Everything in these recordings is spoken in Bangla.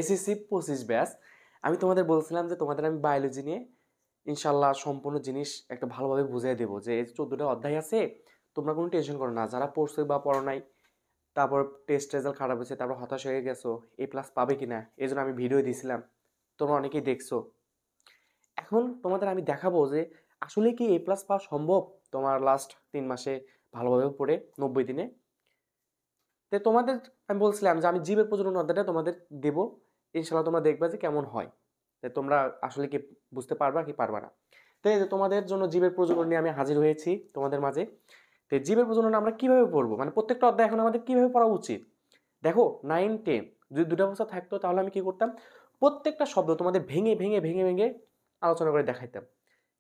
SSC 25 batch. আমি তোমাদের বলছিলাম যে তোমাদের আমি বায়োলজি নিয়ে ইনশাল্লাহ সম্পূর্ণ জিনিস একটা ভালোভাবে বুঝিয়ে দেবো, যে এই 14টা অধ্যায় আছে, তোমরা কোনো টেনশন করো না। যারা পড়ছে বা পড়ো নাই, তারপর টেস্ট রেজাল্ট খারাপ হয়েছে, তারপর হতাশ হয়ে গেছো, A+ পাবে কিনা, এই জন্য আমি ভিডিও দিয়েছিলাম, তোমরা অনেকেই দেখছো। এখন তোমাদের আমি দেখাবো যে আসলে কি A+ পাওয়া সম্ভব তোমার লাস্ট 3 মাসে ভালোভাবে পড়ে 90 দিনে। তো তোমাদের আমি বলছিলাম যে আমি জীবের প্রজনন অধ্যায়টা তোমাদের দেব, ইনশাল্লাহ তোমরা দেখবা যে কেমন হয়। তো তোমরা আসলে কি বুঝতে পারবা কি পারবা না। তো এই যে তোমাদের জন্য জীবের প্রজনন নিয়ে আমি হাজির হয়েছি তোমাদের মাঝে। তো জীবের প্রজনন আমরা কিভাবে পড়বো, মানে প্রত্যেকটা অধ্যায় এখন আমাদের কিভাবে পড়া উচিত। দেখো 9, 10 যদি দুটো বছর থাকতো তাহলে আমি কি করতাম, প্রত্যেকটা শব্দ তোমাদের ভেঙে ভেঙে ভেঙে ভেঙে আলোচনা করে দেখাইতাম।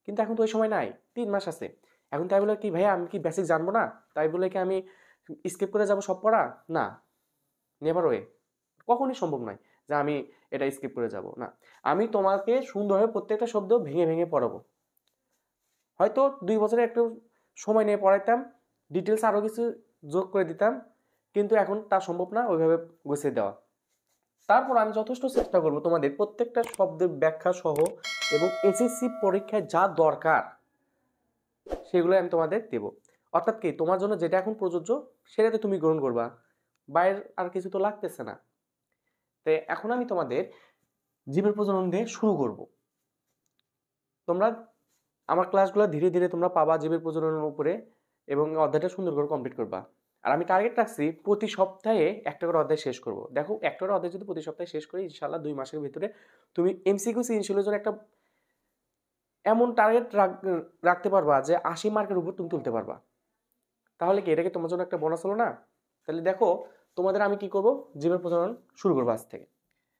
কিন্তু এখন তো ওই সময় নাই, 3 মাস আছে। এখন তাই বলে কি ভাইয়া আমি কি বেসিক জানবো না, তাই বলে কি আমি স্কিপ করে যাব সব পড়া? না, নেভার ওয়ে, কখনই সম্ভব নয় যে আমি এটা স্কিপ করে যাব না। আমি তোমাকে সুন্দরভাবে প্রত্যেকটা শব্দ ভেঙে ভেঙে পড়াবো। হয়তো 2 বছরে একটু সময় নিয়ে পড়াইতাম, ডিটেলস আরও কিছু যোগ করে দিতাম, কিন্তু এখন তা সম্ভব না ওইভাবে গুছিয়ে দেওয়া। তারপর আমি যথেষ্ট চেষ্টা করব তোমাদের প্রত্যেকটা শব্দের ব্যাখ্যা সহ এবং এসএসসি পরীক্ষায় যা দরকার সেগুলো আমি তোমাদের দেব। অর্থাৎ কি তোমার জন্য যেটা এখন প্রযোজ্য সেটাতে তুমি গ্রহণ করবা, বাইরের আর কিছু তো লাগতেছে না। তো এখন আমি তোমাদের জীবের প্রজনন দিয়ে শুরু করব। তোমরা আমার ক্লাসগুলো ধীরে ধীরে তোমরা পাবা জীবের প্রজননের উপরে, এবং অধ্যায়টা সুন্দর করে কমপ্লিট করবা। আর আমি টার্গেট রাখছি প্রতি সপ্তাহে একটা করে অধ্যায় শেষ করব। দেখো একটা করে অধ্যায় যদি প্রতি সপ্তাহে শেষ করি, ইনশাল্লাহ 2 মাসের ভিতরে তুমি এমসিকিউ সিনশিলের জন্য একটা এমন টার্গেট রাখতে পারবা যে 80 মার্কের উপর তুমি তুলতে পারবা। তাহলে কি এটাকে তোমার জন্য একটা বোনাস হলো না? তাহলে দেখো তোমাদের আমি কি করব, জীবের প্রজনন শুরু করবো আজ থেকে।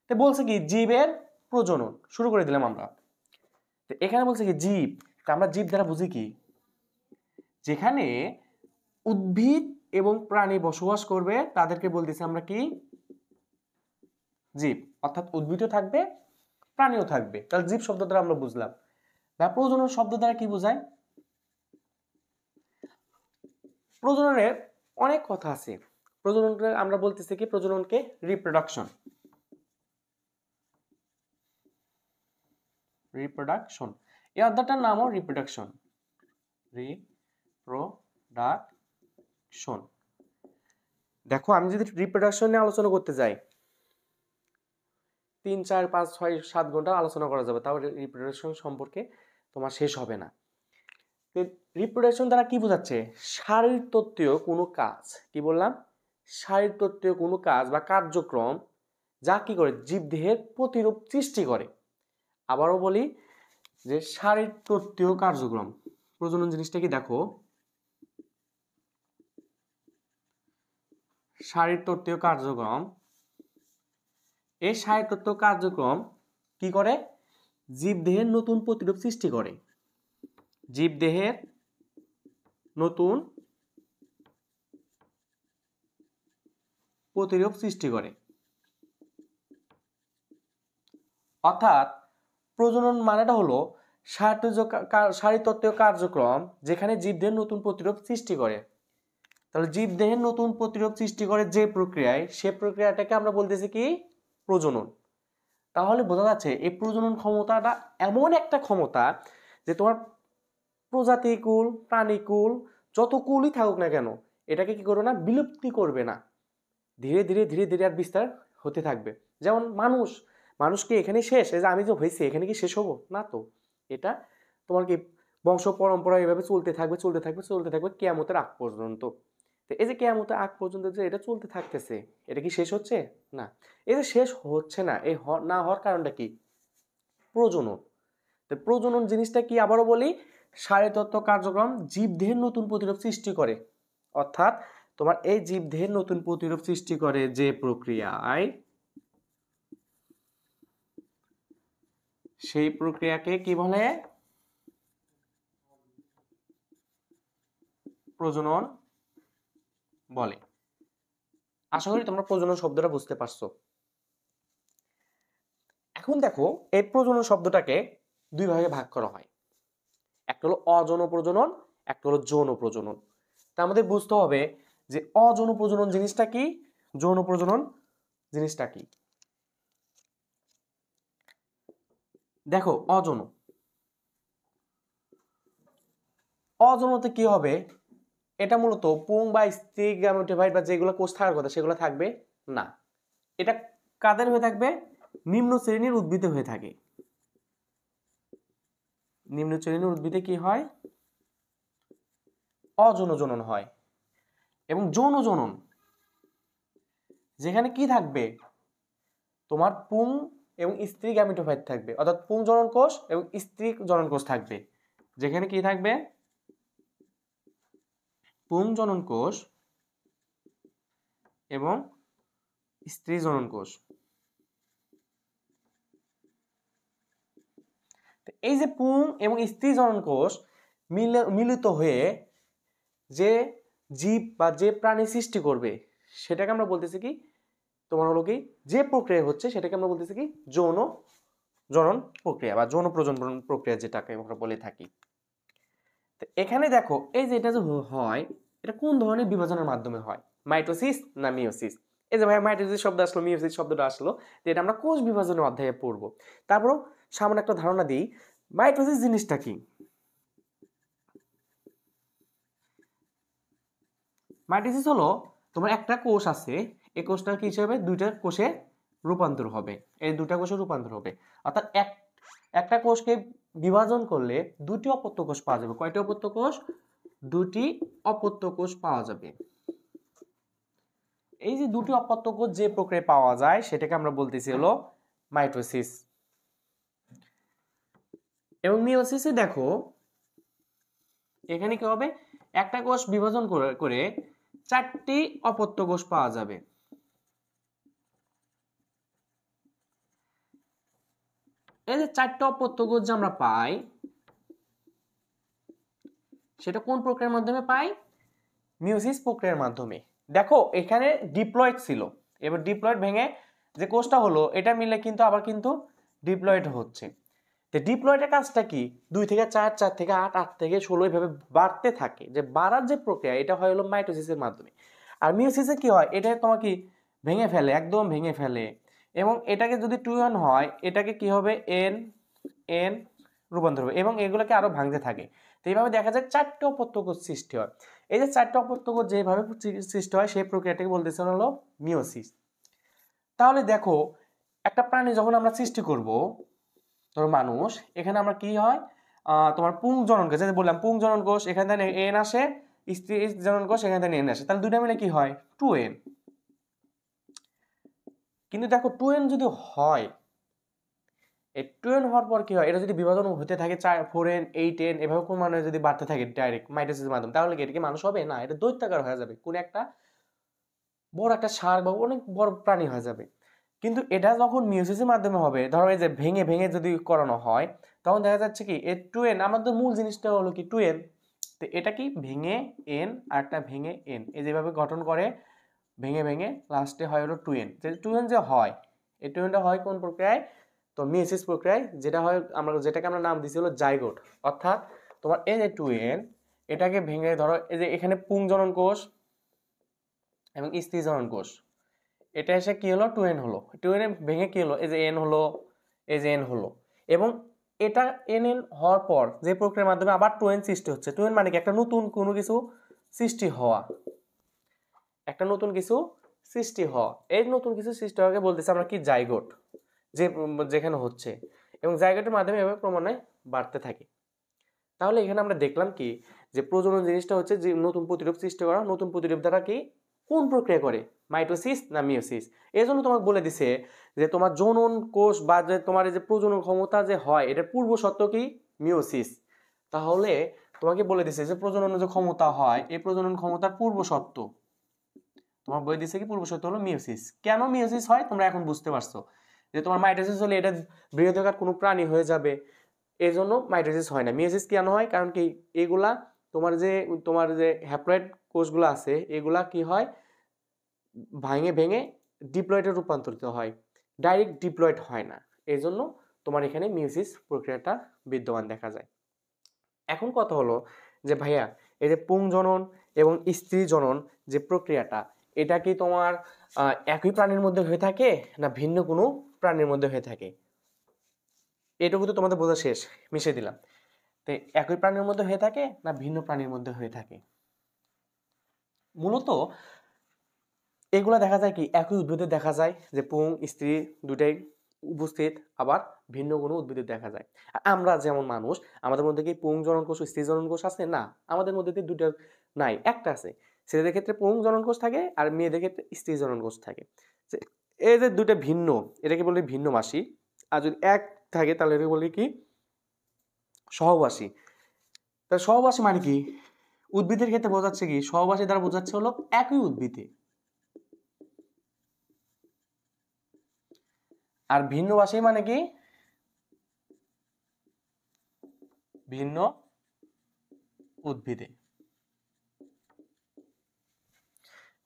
তো বলছে কি জীবের প্রজনন শুরু করে দিলাম আমরা। তো এখানে বলছে কি জীব, আমরা জীব দ্বারা বুঝি কি, যেখানে উদ্ভিদ এবং প্রাণী বসবাস করবে তাদেরকে বলতেছি আমরা কি, জীব। অর্থাৎ উদ্ভিদও থাকবে প্রাণীও থাকবে, তাহলে জীব শব্দ দ্বারা আমরা বুঝলাম। বা প্রজনন শব্দ দ্বারা কি বোঝায়? প্রজননের অনেক কথা আছে। প্রজননকে আমরা বলতেছি কি, প্রজননকে রিপ্রোডাকশন। রিপ্রোডাকশন এই অধ্যায়টার নামও রিপ্রোডাকশন। রিপ্রোডাকশন। দেখো আমি যদি রিপ্রোডাকশন নিয়ে আলোচনা করতে যাই 3, 4, 5, 6, 7 ঘন্টা আলোচনা করা যাবে, তাও রিপ্রোডাকশন সম্পর্কে তোমার শেষ হবে না। রিপ্রোডাকশন দ্বারা কি বোঝাচ্ছে? শারীরতত্ত্বীয় কোনো কাজ, কি বললাম, শারীরতত্ত্বীয় কোনো কাজ বা কার্যক্রম যা কি করে, জীবদেহের প্রতিরূপ সৃষ্টি করে। আবারও বলি যে শারীরতত্ত্বীয় কার্যক্রম, প্রজনন জিনিসটা কি দেখো, শারীরতত্ত্বীয় কার্যক্রম। এই শারীরতত্ত্বীয় কার্যক্রম কি করে? জীবদেহের নতুন প্রতিরূপ সৃষ্টি করে। জীবদেহের নতুন প্রতিরূপ সৃষ্টি করে। অর্থাৎ প্রজনন মানেটা হলো শারীরতত্ত্বীয় কার্যক্রম যেখানে জীবদেহের নতুন প্রতিরূপ সৃষ্টি করে। তাহলে জীবদেহের নতুন প্রতিরূপ সৃষ্টি করে যে প্রক্রিয়ায়, সে প্রক্রিয়াটাকে আমরা বলতেছি কি, প্রজনন। তাহলে বোঝা যাচ্ছে এই প্রজনন ক্ষমতাটা এমন একটা ক্ষমতা যে তোমার প্রজাতিকুল প্রাণীকুল যত কুলই থাকুক না কেন, এটাকে কি করবে না, বিলুপ্তি করবে না, ধীরে ধীরে ধীরে ধীরে আর বিস্তার হতে থাকবে। যেমন মানুষকে এখানে শেষ, এই যে আমি যে হয়েছি এখানে কি শেষ হবো না, তো এটা তোমার কি বংশ পরম্পরা এভাবে চলতে থাকবে চলতে থাকবে চলতে থাকবে কিয়ামতের আগ পর্যন্ত। তো এই যে কিয়ামতের আগ পর্যন্ত যে এটা চলতে থাকতেছে, এটা কি শেষ হচ্ছে না? এই যে শেষ হচ্ছে না, এই না হওয়ার কারণটা কি? প্রজনন। তো প্রজনন জিনিসটা কি, আবারও বলি, শারীরতত্ত্ব কার্যক্রম জীবদেহের নতুন প্রতিরূপ সৃষ্টি করে। অর্থাৎ তোমার এই জীবদেহের নতুন প্রতিরূপ সৃষ্টি করে যে প্রক্রিয়ায়, সেই প্রক্রিয়াকে কি বলে? প্রজনন বলে। আশা করি তোমরা প্রজনন শব্দটা বুঝতে পারছো। এখন দেখো এই প্রজনন শব্দটাকে 2 ভাগে ভাগ করা হয়, একটা হলো অযৌন প্রজনন, একটা হলো যৌন প্রজনন। তা আমাদের বুঝতে হবে যে অযৌন প্রজনন জিনিসটা কি, যৌন প্রজনন জিনিসটা কি। দেখো অযৌন, অযৌনতে কি হবে, এটা মূলত পুং বা স্ত্রী গ্যামেটোফাইট বা যেগুলো কোষ থাকার কথা সেগুলো থাকবে না। এটা কাদের হয়ে থাকবে, নিম্ন শ্রেণীর উদ্ভিদে হয়ে থাকে। নিম্ন শ্রেণীর উদ্ভিদে কি হয়, অযৌন জনন হয়। এবং যৌন জনন যেখানে কি থাকবে, তোমার পুং এবং স্ত্রী গ্যামেটোফাইট থাকবে, অর্থাৎ পুং জনন কোষ এবং স্ত্রী জনন কোষ থাকবে। যেখানে কি থাকবে, পুং জনন কোষ এবং স্ত্রী জনন কোষ। এই যে পুং এবং স্ত্রী জনন কোষ মিলিত হয়ে যে জীব বা যে প্রাণী সৃষ্টি করবে সেটাকে আমরা বলতেছি কি, তোমার হলো কি যে প্রক্রিয়া হচ্ছে সেটাকে আমরা বলতেছি কি যৌন জনন প্রক্রিয়া বা যৌন প্রজনন প্রক্রিয়া, যেটাকে আমরা বলে থাকি। তো এখানে দেখো এই যে এটা যে হয়, এটা কোন ধরনের বিভাজনের মাধ্যমে হয়, মাইটোসিস না মিওসিস। এই যে ভাই মাইটোসিস শব্দ আসলো, মিওসিস শব্দটা আসলো, এটা আমরা কোষ বিভাজনের অধ্যায়ে পড়বো। তারপর সামান্য একটা ধারণা দিই, মাইটোসিস জিনিসটা কি। মাইটোসিস হলো তোমার একটা কোষ আছে, এই কোষটা কি হিসেবে দুইটা কোষে রূপান্তর হবে, এই দুইটা কোষে রূপান্তর হবে, অর্থাৎ একটা কোষকে বিভাজন করলে দুটি অপত্য কোষ পাওয়া যাবে। কয়টি অপত্য কোষ, দুটি অপত্য কোষ পাওয়া যাবে। এই যে দুটি অপত্য কোষ যে প্রক্রিয়ায় পাওয়া যায় সেটাকে আমরা বলতেছি হলো মাইটোসিস। এবং মিওসিসে দেখো এখানে কি হবে, একটা কোষ বিভাজন করে চারটি অপত্য কোষ পাওয়া যাবে। এই যে চারটি অপত্য কোষ যে আমরা পাই সেটা কোন প্রক্রিয়ার মাধ্যমে পাই, মিওসিস প্রক্রিয়ার মাধ্যমে। দেখো এখানে ডিপ্লয়েড ছিল, এবার ডিপ্লয়েড ভেঙে যে কোষটা হলো এটা মিলে কিন্তু আবার কিন্তু ডিপ্লয়েড হচ্ছে। তো ডিপ্লয়েডের কাজটা কি, 2 থেকে 4, 4 থেকে 8, 8 থেকে 16 এইভাবে বাড়তে থাকে। যে বাড়ার যে প্রক্রিয়া এটা হয় হলো মাইটোসিসের মাধ্যমে। আর মিওসিসে কি হয়, এটা তোমাকে কি ভেঙে ফেলে, একদম ভেঙে ফেলে। এবং এটাকে যদি 2n হয় এটাকে কি হবে, এন এন রূপান্তর হবে এবং এগুলোকে আরো ভাঙতে থাকে। তো এইভাবে দেখা যায় চারটে অপত্য কোষ সৃষ্টি হয়। এই যে চারটে অপত্য কোষ যেভাবে সৃষ্টি হয় সেই প্রক্রিয়াটাকে বলতেছে হলো মিওসিস। তাহলে দেখো একটা প্রাণী যখন আমরা সৃষ্টি করব, ধরো মানুষ, এখানে আমরা কি হয়, তোমার পুং জনন কোষ, যেটা বললাম পুং জনন কোষ, এখান থেকে এন আসে, স্ত্রী জনন কোষ এখান থেকে এন আসে, তাহলে দুইটা মিলে কি হয় 2n। কিন্তু দেখো 2n যদি হয়, এই 2n হওয়ার পর কি হয়, এটা যদি বিভাজন হতে থাকে 4n 8n এভাবে কোন মানে যদি বাড়তে থাকে ডাইরেক্ট মাইটোসিসের মাধ্যমে, তাহলে কি এটা কি মানুষ হবে না, এটা দৈত্যাকার হয়ে যাবে, কোন একটা বড় একটা শার্ক বা অনেক বড় প্রাণী হয়ে যাবে। কিন্তু এটা যখন মিওসিসের মাধ্যমে হবে, ধরো এই যে ভেঙে ভেঙে যদি করানো হয় তখন দেখা যাচ্ছে কি এর 2n, আমাদের মূল জিনিসটা হলো কি 2n, তো এটা কি ভেঙে n আর একটা ভেঙে n, এই যেভাবে গঠন করে ভেঙে ভেঙে লাস্টে হয় হলো 2n। যে 2n যে হয়, এই 2nটা হয় কোন প্রক্রিয়ায়, তো মিওসিস প্রক্রিয়ায়, যেটা হয় আমরা যেটাকে আমরা নাম দিয়েছি হলো জাইগোট। অর্থাৎ তোমার এই যে 2n এটাকে ভেঙে ধরো এই যে এখানে পুংজনন কোষ এবং স্ত্রী জনন কোষ, এটা এসে কি হলো 2n হলো, 2n ভেঙে কি হলো এই যে n হলো, এই যে n হলো। এবং এটা nn হওয়ার পর যে প্রক্রিয়ার মাধ্যমে আবার 2n সৃষ্টি হচ্ছে, 2n মানে কি একটা নতুন কোনো কিছু সৃষ্টি হওয়া, একটা নতুন কিছু সৃষ্টি হওয়া, এই নতুন কিছু সৃষ্টি হওয়াকে বলতেছি আমরা কি জাইগোট, যে যেখানে হচ্ছে। এবং জাইগোটের মাধ্যমে এভাবে ক্রমান্বয়ে বাড়তে থাকে। তাহলে এখানে আমরা দেখলাম কি যে প্রজনন জিনিসটা হচ্ছে যে নতুন প্রতিরূপ সৃষ্টি করা, নতুন প্রতিরূপ দ্বারা কি কোন প্রক্রিয়া করে, মাইটোসিস না মিওসিস। এই জন্য তোমাকে বলে দিছে যে তোমার জনন কোষ বা যে তোমার এই যে প্রজনন ক্ষমতা যে হয় এটার পূর্ব শর্ত কি, মিওসিস। তাহলে তোমাকে বলে দিছে যে প্রজনন যে ক্ষমতা হয় এই প্রজনন ক্ষমতার পূর্ব শর্ত, তোমার বই দিছে কি পূর্ব শর্ত হলো মিওসিস। কেন মিওসিস হয় তোমরা এখন বুঝতে পারছো, যে তোমার মাইটোসিস হলে এটা বৃহদাকার কোনো প্রাণী হয়ে যাবে, এই জন্য মাইটোসিস হয় না। মিওসিস কেন হয়, কারণ কি এগুলা তোমার যে হ্যাপ্লয়েড কোষগুলো আছে এগুলা কি হয় ভাঙে ভেঙে ডিপ্লয়েডে রূপান্তরিত হয়, ডাইরেক্ট ডিপ্লয়েড হয় না, এই জন্য তোমার এখানে মিওসিস প্রক্রিয়াটা বিদ্যমান দেখা যায়। এখন কথা হলো যে ভাইয়া এই যে পুংজনন এবং স্ত্রী জনন যে প্রক্রিয়াটা, এটা কি তোমার একই প্রাণীর মধ্যে হয়ে থাকে না ভিন্ন কোনো প্রাণীর মধ্যে হয়ে থাকে। এটুকু তো তোমাদের বোঝা শেষ, মিশিয়ে দিলাম। তো একই প্রাণীর মধ্যে হয়ে থাকে না ভিন্ন প্রাণীর মধ্যে হয়ে থাকে? মূলত এগুলা দেখা যায় কি একই উদ্ভিদে দেখা যায় যে পুং স্ত্রী দুটাই উপস্থিত, আবার ভিন্ন কোনো উদ্ভিদে দেখা যায়। আর আমরা যেমন মানুষ, আমাদের মধ্যে কি পুং জননকোষ স্ত্রী জননকোষ আছে? না, আমাদের মধ্যে দুটো নাই, একটা আছে। ছেলেদের ক্ষেত্রে পুং জননকোষ থাকে আর মেয়েদের ক্ষেত্রে স্ত্রী জননকোষ থাকে। এই যে দুটো ভিন্ন, এটাকে বলি ভিন্নবাসী। আর যদি এক থাকে তাহলে এটাকে বলি কি সহবাসী। তাহলে সহবাসী মানে কি? উদ্ভিদের ক্ষেত্রে বোঝাচ্ছে কি, সহবাসী দ্বারা বোঝাচ্ছে হলো একই উদ্ভিদে। আর ভিন্নবাসী মানে কি? ভিন্ন উদ্ভিদে।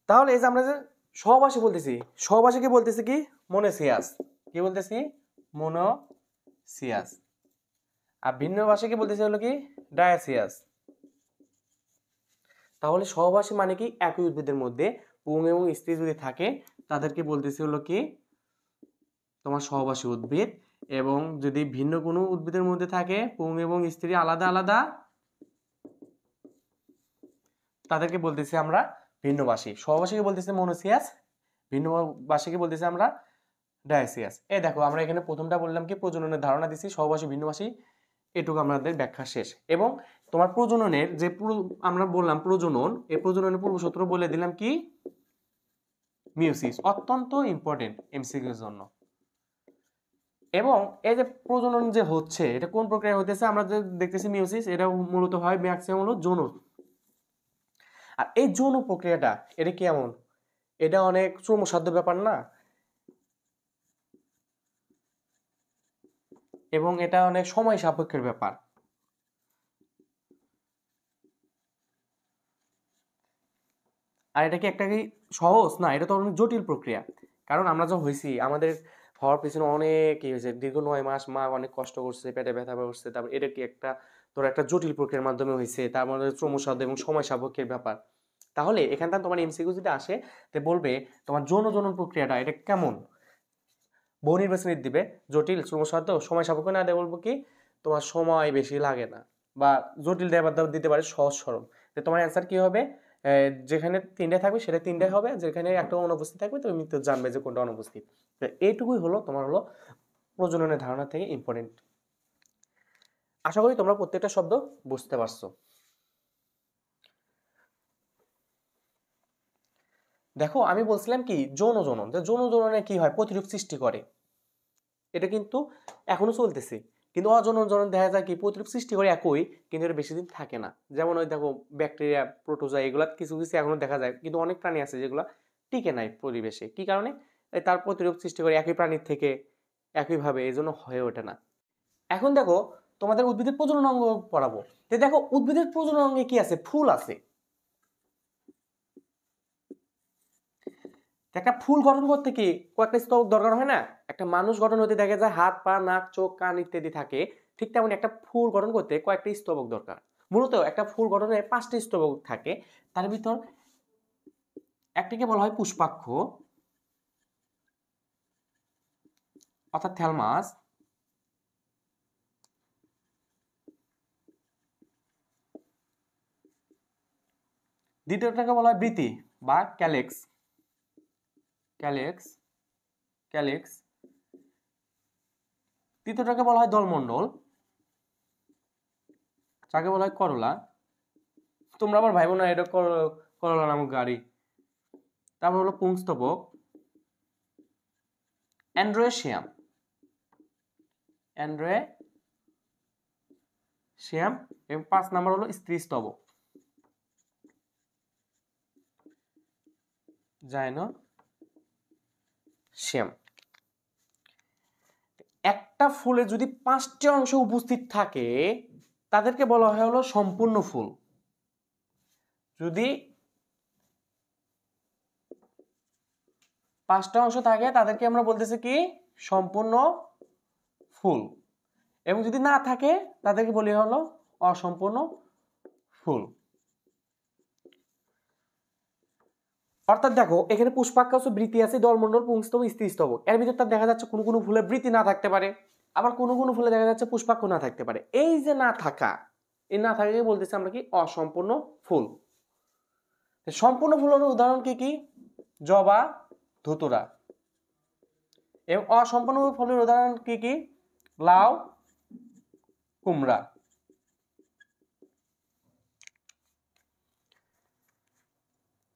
তাহলে এই যে আমরা যে সহবাসী বলতেছি, সহবাসীকে বলতেছি কি মোনোসিয়াস। কি বলতেছি? মোনোসিয়াস। আর ভিন্নবাসীকে বলতেছি হলো কি ডায়াসিয়াস। তাহলে সহবাসী মানে কি একই উদ্ভিদের মধ্যে পুং এবং স্ত্রী যদি থাকে তাদেরকে বলতেছি হলো কি তোমার সহবাসী উদ্ভিদ। এবং যদি ভিন্ন কোনো উদ্ভিদের মধ্যে থাকে পুং এবং স্ত্রী আলাদা আলাদা, তাদেরকে বলতেছি আমরা ভিন্নবাসী। সহবাসীকে বলতেছি মোনোসিয়াস, ভিন্নবাসীকে বলতেছি আমরা ডায়াসিয়াস। এই দেখো আমরা এখানে প্রথমটা বললাম কি প্রজননের ধারণা দিছি, সহবাসী ভিন্নবাসী, এটুকু আমাদের ব্যাখ্যা শেষ। এবং তোমার প্রজননের যে আমরা বললাম প্রজনন, এই প্রজননের পূর্বসূত্র বলে দিলাম কি মিউসিস, অত্যন্ত ইম্পর্টেন্ট এমসিকিউর জন্য। এবং এই যে প্রজনন যে হচ্ছে এটা কোন প্রক্রিয়া হইতেছে আমরা যে দেখতেছি মিউসিস, এটা মূলত হয় ম্যাক্সিমাম হলো যৌন। আর এই যৌন প্রক্রিয়াটা এটা কেমন? এটা অনেক শ্রমসাধ্য ব্যাপার না, এবং এটা অনেক সময় সাপেক্ষের ব্যাপার। আর এটা কি একটা কি সহজ না, এটা তো অনেক জটিল প্রক্রিয়া। কারণ আমরা যখন হয়েছি আমাদের হওয়ার পিছনে অনেক কি হয়েছে, দীর্ঘ 9 মাস মা অনেক কষ্ট করছে, পেটে ব্যথা করছে, তারপর এটা কি একটা তোর একটা জটিল প্রক্রিয়ার মাধ্যমে হয়েছে, তার মধ্যে শ্রমসাধ্য এবং সময় সাপেক্ষের ব্যাপার। তাহলে এখান থেকে তোমার এমসিকিউ যদি আসে তে বলবে তোমার যৌন জনন প্রক্রিয়াটা এটা কেমন, বহু নির্বাচনী দিবে জটিল শ্রমসাধ্য সময় সাপেক্ষ, না দেয় বলবো কি তোমার সময় বেশি লাগে না, বা জটিল দেবার দিতে পারে সহজ সরল। তোমার অ্যান্সার কি হবে? যেখানে তিনটে থাকবে সেটা তিনটে হবে, যেখানে একটা অনুপস্থিত থাকবে তুমি তো জানবে যে কোনটা অনুপস্থিত। এইটুকুই হলো তোমার হলো প্রজননের ধারণা থেকে ইম্পর্টেন্ট। আশা করি তোমরা প্রত্যেকটা শব্দ বুঝতে পারছো। দেখো আমি বলছিলাম কি যৌন জনন, যে যৌন জননে কি হয় প্রতিরূপ সৃষ্টি করে, এটা কিন্তু এখনো চলতেছে। কিন্তু অযৌন জনন দেখা যায় কি প্রতিরূপ সৃষ্টি করে একই, কিন্তু এটা বেশি দিন থাকে না। যেমন ওই দেখো ব্যাকটেরিয়া, প্রোটোজোয়া, এগুলা কিছু কিছু এখনো দেখা যায়, কিন্তু অনেক প্রাণী আছে যেগুলো টিকে নাই পরিবেশে। কি কারণে? তার প্রতিরূপ সৃষ্টি করে একই প্রাণীর থেকে একইভাবে, এই জন্য হয়ে ওঠে না। এখন দেখো তোমাদের উদ্ভিদের প্রজনন অঙ্গ পড়াবো। তো দেখো উদ্ভিদের প্রজনন অঙ্গে কি আছে? ফুল আছে। একটা ফুল গঠন করতে কি কয়েকটা স্তবক দরকার হয় না? একটা মানুষ গঠন হতে দেখা যায় হাত, পা, নাক, চোখ, কান ইত্যাদি থাকে। ঠিক তেমন একটা ফুল গঠন করতে কয়েকটা স্তবক দরকার। মূলত একটা ফুল গঠনে 5টি স্তবক থাকে। তার ভিতর একটিকে বলা হয় পুষ্পাক্ষ অর্থাৎ থ্যালমাস। দ্বিতীয়টাকে বলা হয় বৃতি বা ক্যালেক্স। ক্যালেক্স ক্যালেক্স তৃতীয়টাকে বলা হয় দলমণ্ডল, যাকে বলা হয় করলা। তোমরা আবার ভাইবো না এটা করলা নামক গাড়ি। তারপর হলো পুংস্তবক, অ্যান্ড্রোয়েশিয়াম। অ্যান্ড্রোয়েশিয়াম এবং 5 নাম্বার হলো স্ত্রীস্তবক, জাইনোসিয়াম। একটা ফুলে যদি 5টি অংশ উপস্থিত থাকে তাদেরকে বলা হয় হলো সম্পূর্ণ ফুল। যদি 5টা অংশ থাকে তাদেরকে আমরা বলতেছি কি সম্পূর্ণ ফুল, এবং যদি না থাকে তাদেরকে বলি হলো অসম্পূর্ণ ফুল। অর্থাৎ দেখো এখানে পুষ্পাক্ষ বৃতি আছে, দলমণ্ডল, পুংস্তবক, স্ত্রীস্তবক। এর ভিতর তার দেখা যাচ্ছে কোনো কোনো ফুলে বৃতি না থাকতে পারে, আবার কোনো কোনো ফুলে দেখা যাচ্ছে পুষ্পাক্ষ না থাকতে পারে। এই যে না থাকা, এই না থাকাকে বলতেছি আমরা কি অসম্পূর্ণ ফুল। সম্পূর্ণ ফুলের উদাহরণ কি কি? জবা, ধুতুরা। এবং অসম্পূর্ণ ফুলের উদাহরণ কি কি? লাউ, কুমড়া।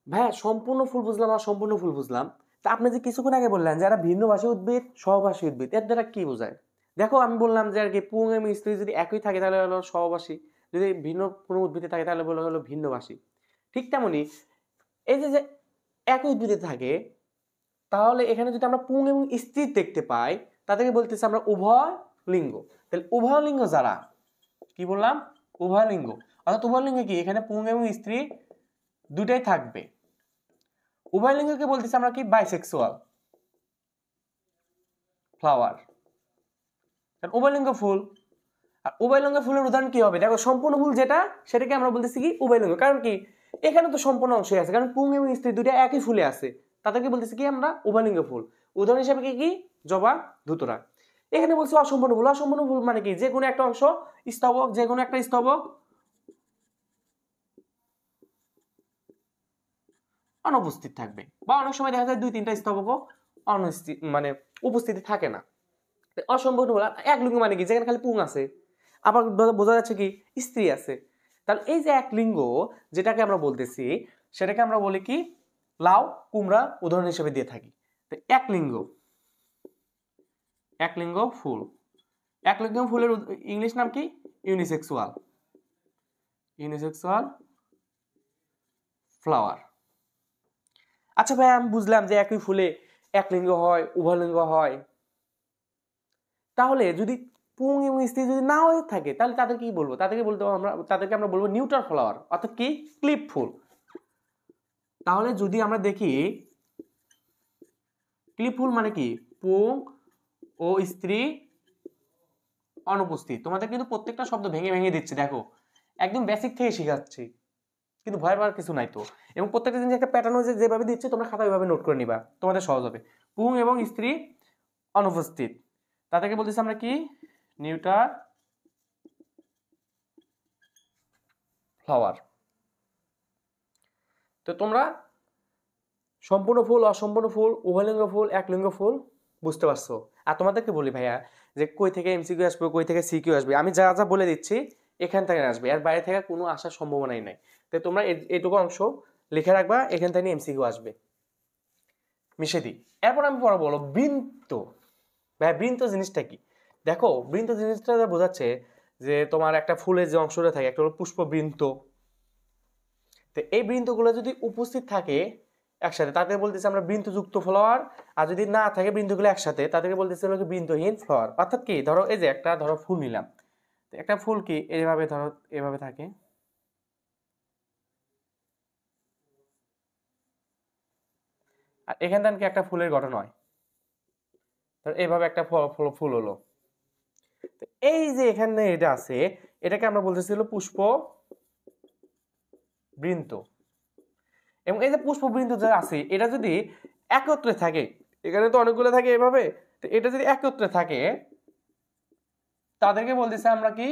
ভাইয়া সম্পূর্ণ ফুল বুঝলাম আর সম্পূর্ণ ফুল বুঝলাম, তা আপনি যে কিছুক্ষণ আগে বললেন যারা ভিন্নভাষী উদ্ভিদ, সহভাষী উদ্ভিদ, এর দ্বারা কি বোঝায়? দেখো আমি বললাম যে আর কি পুং এবং স্ত্রী যদি একই থাকে তাহলে হলো সহবাসী, যদি ভিন্ন কোনো উদ্ভিদে থাকে তাহলে বলা হলো ভিন্নভাষী। ঠিক তেমনি এই যে যে একই উদ্ভিদে থাকে, তাহলে এখানে যদি আমরা পুং এবং স্ত্রী দেখতে পাই তাদেরকে বলতেছি আমরা উভয় লিঙ্গ। তাহলে উভয় লিঙ্গ যারা, কি বললাম? উভয় লিঙ্গ। অর্থাৎ উভয় লিঙ্গ কি? এখানে পুং এবং স্ত্রী দুটাই থাকবে। উভয় লিঙ্গকে বলতেছি আমরা কি? Bisexual flower. উভয়লিঙ্গ ফুল। আর উভয়লিঙ্গ ফুলের উদাহরণ কি হবে? দেখো সম্পূর্ণ ফুল যেটা, সেটাকে আমরা বলতেছি কি? উভয়লিঙ্গ। কারণ কি? এখানে তো সম্পূর্ণ অংশই আছে, কারণ পুং এবং স্ত্রী দুইটা একই ফুলে আছে, তাদেরকে বলতেছি কি আমরা? উভয়লিঙ্গ ফুল। উদাহরণ হিসেবে কি কি? জবা, ধুতরা। এখানে বলছি অসম্পূর্ণ ফুল। অসম্পূর্ণ ফুল মানে কি? যে কোনো একটা অংশ স্তবক, যে কোনো একটা স্তবক অনুপস্থিত থাকবে, বা অনেক সময় দেখা যায় দুই তিনটা স্তবকও মানে উপস্থিতি থাকে না। অসম্পূর্ণ ফুল। এক লিঙ্গ মানে কি? যেখানে খালি পুং আছে, আবার বোঝা যাচ্ছে কি? স্ত্রী আছে। তাহলে এই যে এক লিঙ্গ যেটাকে আমরা বলতেছি, সেটাকে আমরা বলি কি? লাউ, কুমড়া উদাহরণ হিসেবে দিয়ে থাকি। তো এক লিঙ্গ, এক লিঙ্গ ফুল। এক লিঙ্গ ফুলের ইংলিশ নাম কি? Unisexual, unisexual flower. আচ্ছা ভাই, আমি বুঝলাম যে একই ফুলে এক লিঙ্গ হয়, উভয় লিঙ্গ হয়। তাহলে যদি পুং এবং স্ত্রী যদি না হয়ে থাকে তাহলে তাদের কি বলবো? তাদেরকে আমরা বলবো নিউট্রাল ফ্লাওয়ার, অর্থাৎ কি? ক্লিপ ফুল। তাহলে যদি আমরা দেখি ক্লিপ ফুল মানে কি? পুং ও স্ত্রী অনুপস্থিত। তোমাদের কিন্তু প্রত্যেকটা শব্দ ভেঙে ভেঙে দিচ্ছি, দেখো একদম বেসিক থেকে শেখাচ্ছি, কিন্তু ভয় পাওয়ার কিছু নাই তো। এবং প্রত্যেকটা জিনিস একটা প্যাটার্ন হয়েছে, যেভাবে দিচ্ছে তোমরা খাতা ওইভাবে নোট করে নিবা, তোমাদের সহজ হবে। পুং এবং স্ত্রী অনুপস্থিত, তাদেরকে বলতেছি আমরা কি? Neutral flower. তো তোমরা সম্পূর্ণ ফুল, অসম্পূর্ণ ফুল, উভয়লিঙ্গ ফুল, এক লিঙ্গ ফুল বুঝতে পারছো। আর তোমাদেরকে বলি ভাইয়া, যে কই থেকে এমসিকিউ আসবে, কই থেকে সিকিউ আসবে, আমি যা যা বলে দিচ্ছি এখান থেকে আসবে, এর বাইরে থেকে কোনো আসার সম্ভাবনাই নাই। তো তোমরা এইটুকু অংশ লিখে রাখবা, এখান থেকে এমসিকিউ আসবে। মিশে দিই। এরপর আমি পড়া বলো বৃন্ত। ভাই বৃন্ত জিনিসটা কি? দেখো বৃন্ত জিনিসটা বোঝাচ্ছে যে তোমার একটা ফুলের যে অংশটা থাকে, একটা হলো পুষ্পবৃন্ত। তো এই বৃন্তগুলো যদি উপস্থিত থাকে একসাথে, তাদের বলতেছি আমরা বৃন্তযুক্ত ফ্লাওয়ার। আর যদি না থাকে বৃন্তগুলো একসাথে, তাদেরকে বলতেছি হলো কি? বৃন্তহীন ফ্লাওয়ার। অর্থাৎ কি? ধরো এই যে একটা ধরো ফুল নিলাম, একটা ফুল কি এইভাবে ধরো এভাবে থাকে, আর এখান থেকে কি একটা ফুলের গঠন হয়, ধরো এইভাবে একটা ফুল হলো। এই যে এখানে এটা আছে, এটাকে আমরা বলতেছি হলো পুষ্প বৃন্ত। এবং এই যে পুষ্পবৃন্ত যা আছে, এটা যদি একত্রে থাকে, এখানে তো অনেকগুলো থাকে এভাবে, তো এটা যদি একত্রে থাকে তাদেরকে বলতেছি আমরা কি?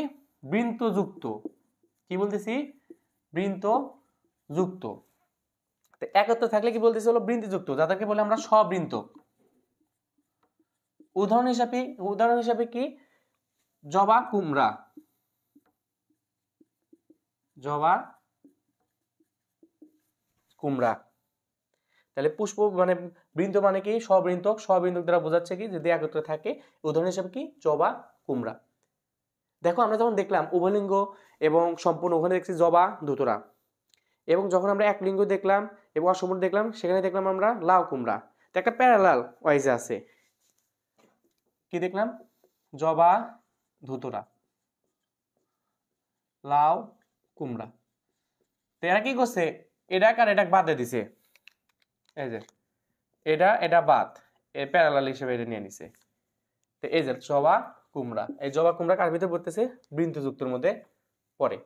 বৃন্তযুক্ত। কি বলতেছি? বৃন্তযুক্ত। তো একত্রে থাকলে কি বলতেছি? হলো বৃন্তযুক্ত, যাদেরকে বলে আমরা সবৃন্ত। উদাহরণ হিসাবে কি? জবা, কুমড়া। জবা, কুমড়া। তাহলে পুষ্প মানে বৃন্ত মানে কি? সবৃন্তক। সবৃন্তক দ্বারা বোঝাচ্ছে কি? যদি একত্রে থাকে। উদাহরণ হিসাবে কি? জবা, কুমড়া। দেখো আমরা যখন দেখলাম উভয়লিঙ্গ এবং সম্পূর্ণ, ওখানে দেখছি জবা, ধুতরা। এবং যখন আমরা এক লিঙ্গ দেখলাম এবং অসম্পূর্ণ দেখলাম, সেখানে দেখলাম আমরা লাউ, কুমড়া। তো একটা প্যারালাল ওয়াইজে আছে, কি দেখলাম? জবা, ধুতরা, লাউ, কুমড়া। তো এরা কি করছে? এটা আর এটা বাদ দিয়ে দিছে, এই যে এটা বাদ, এই প্যারালাল হিসেবে এটা নিয়ে নিছে। তো এই যে জবা, কুমড়া, এই জবা কুমড়া কার ভিতরে পড়তেছে? বৃন্তযুক্তর মধ্যে পড়ে।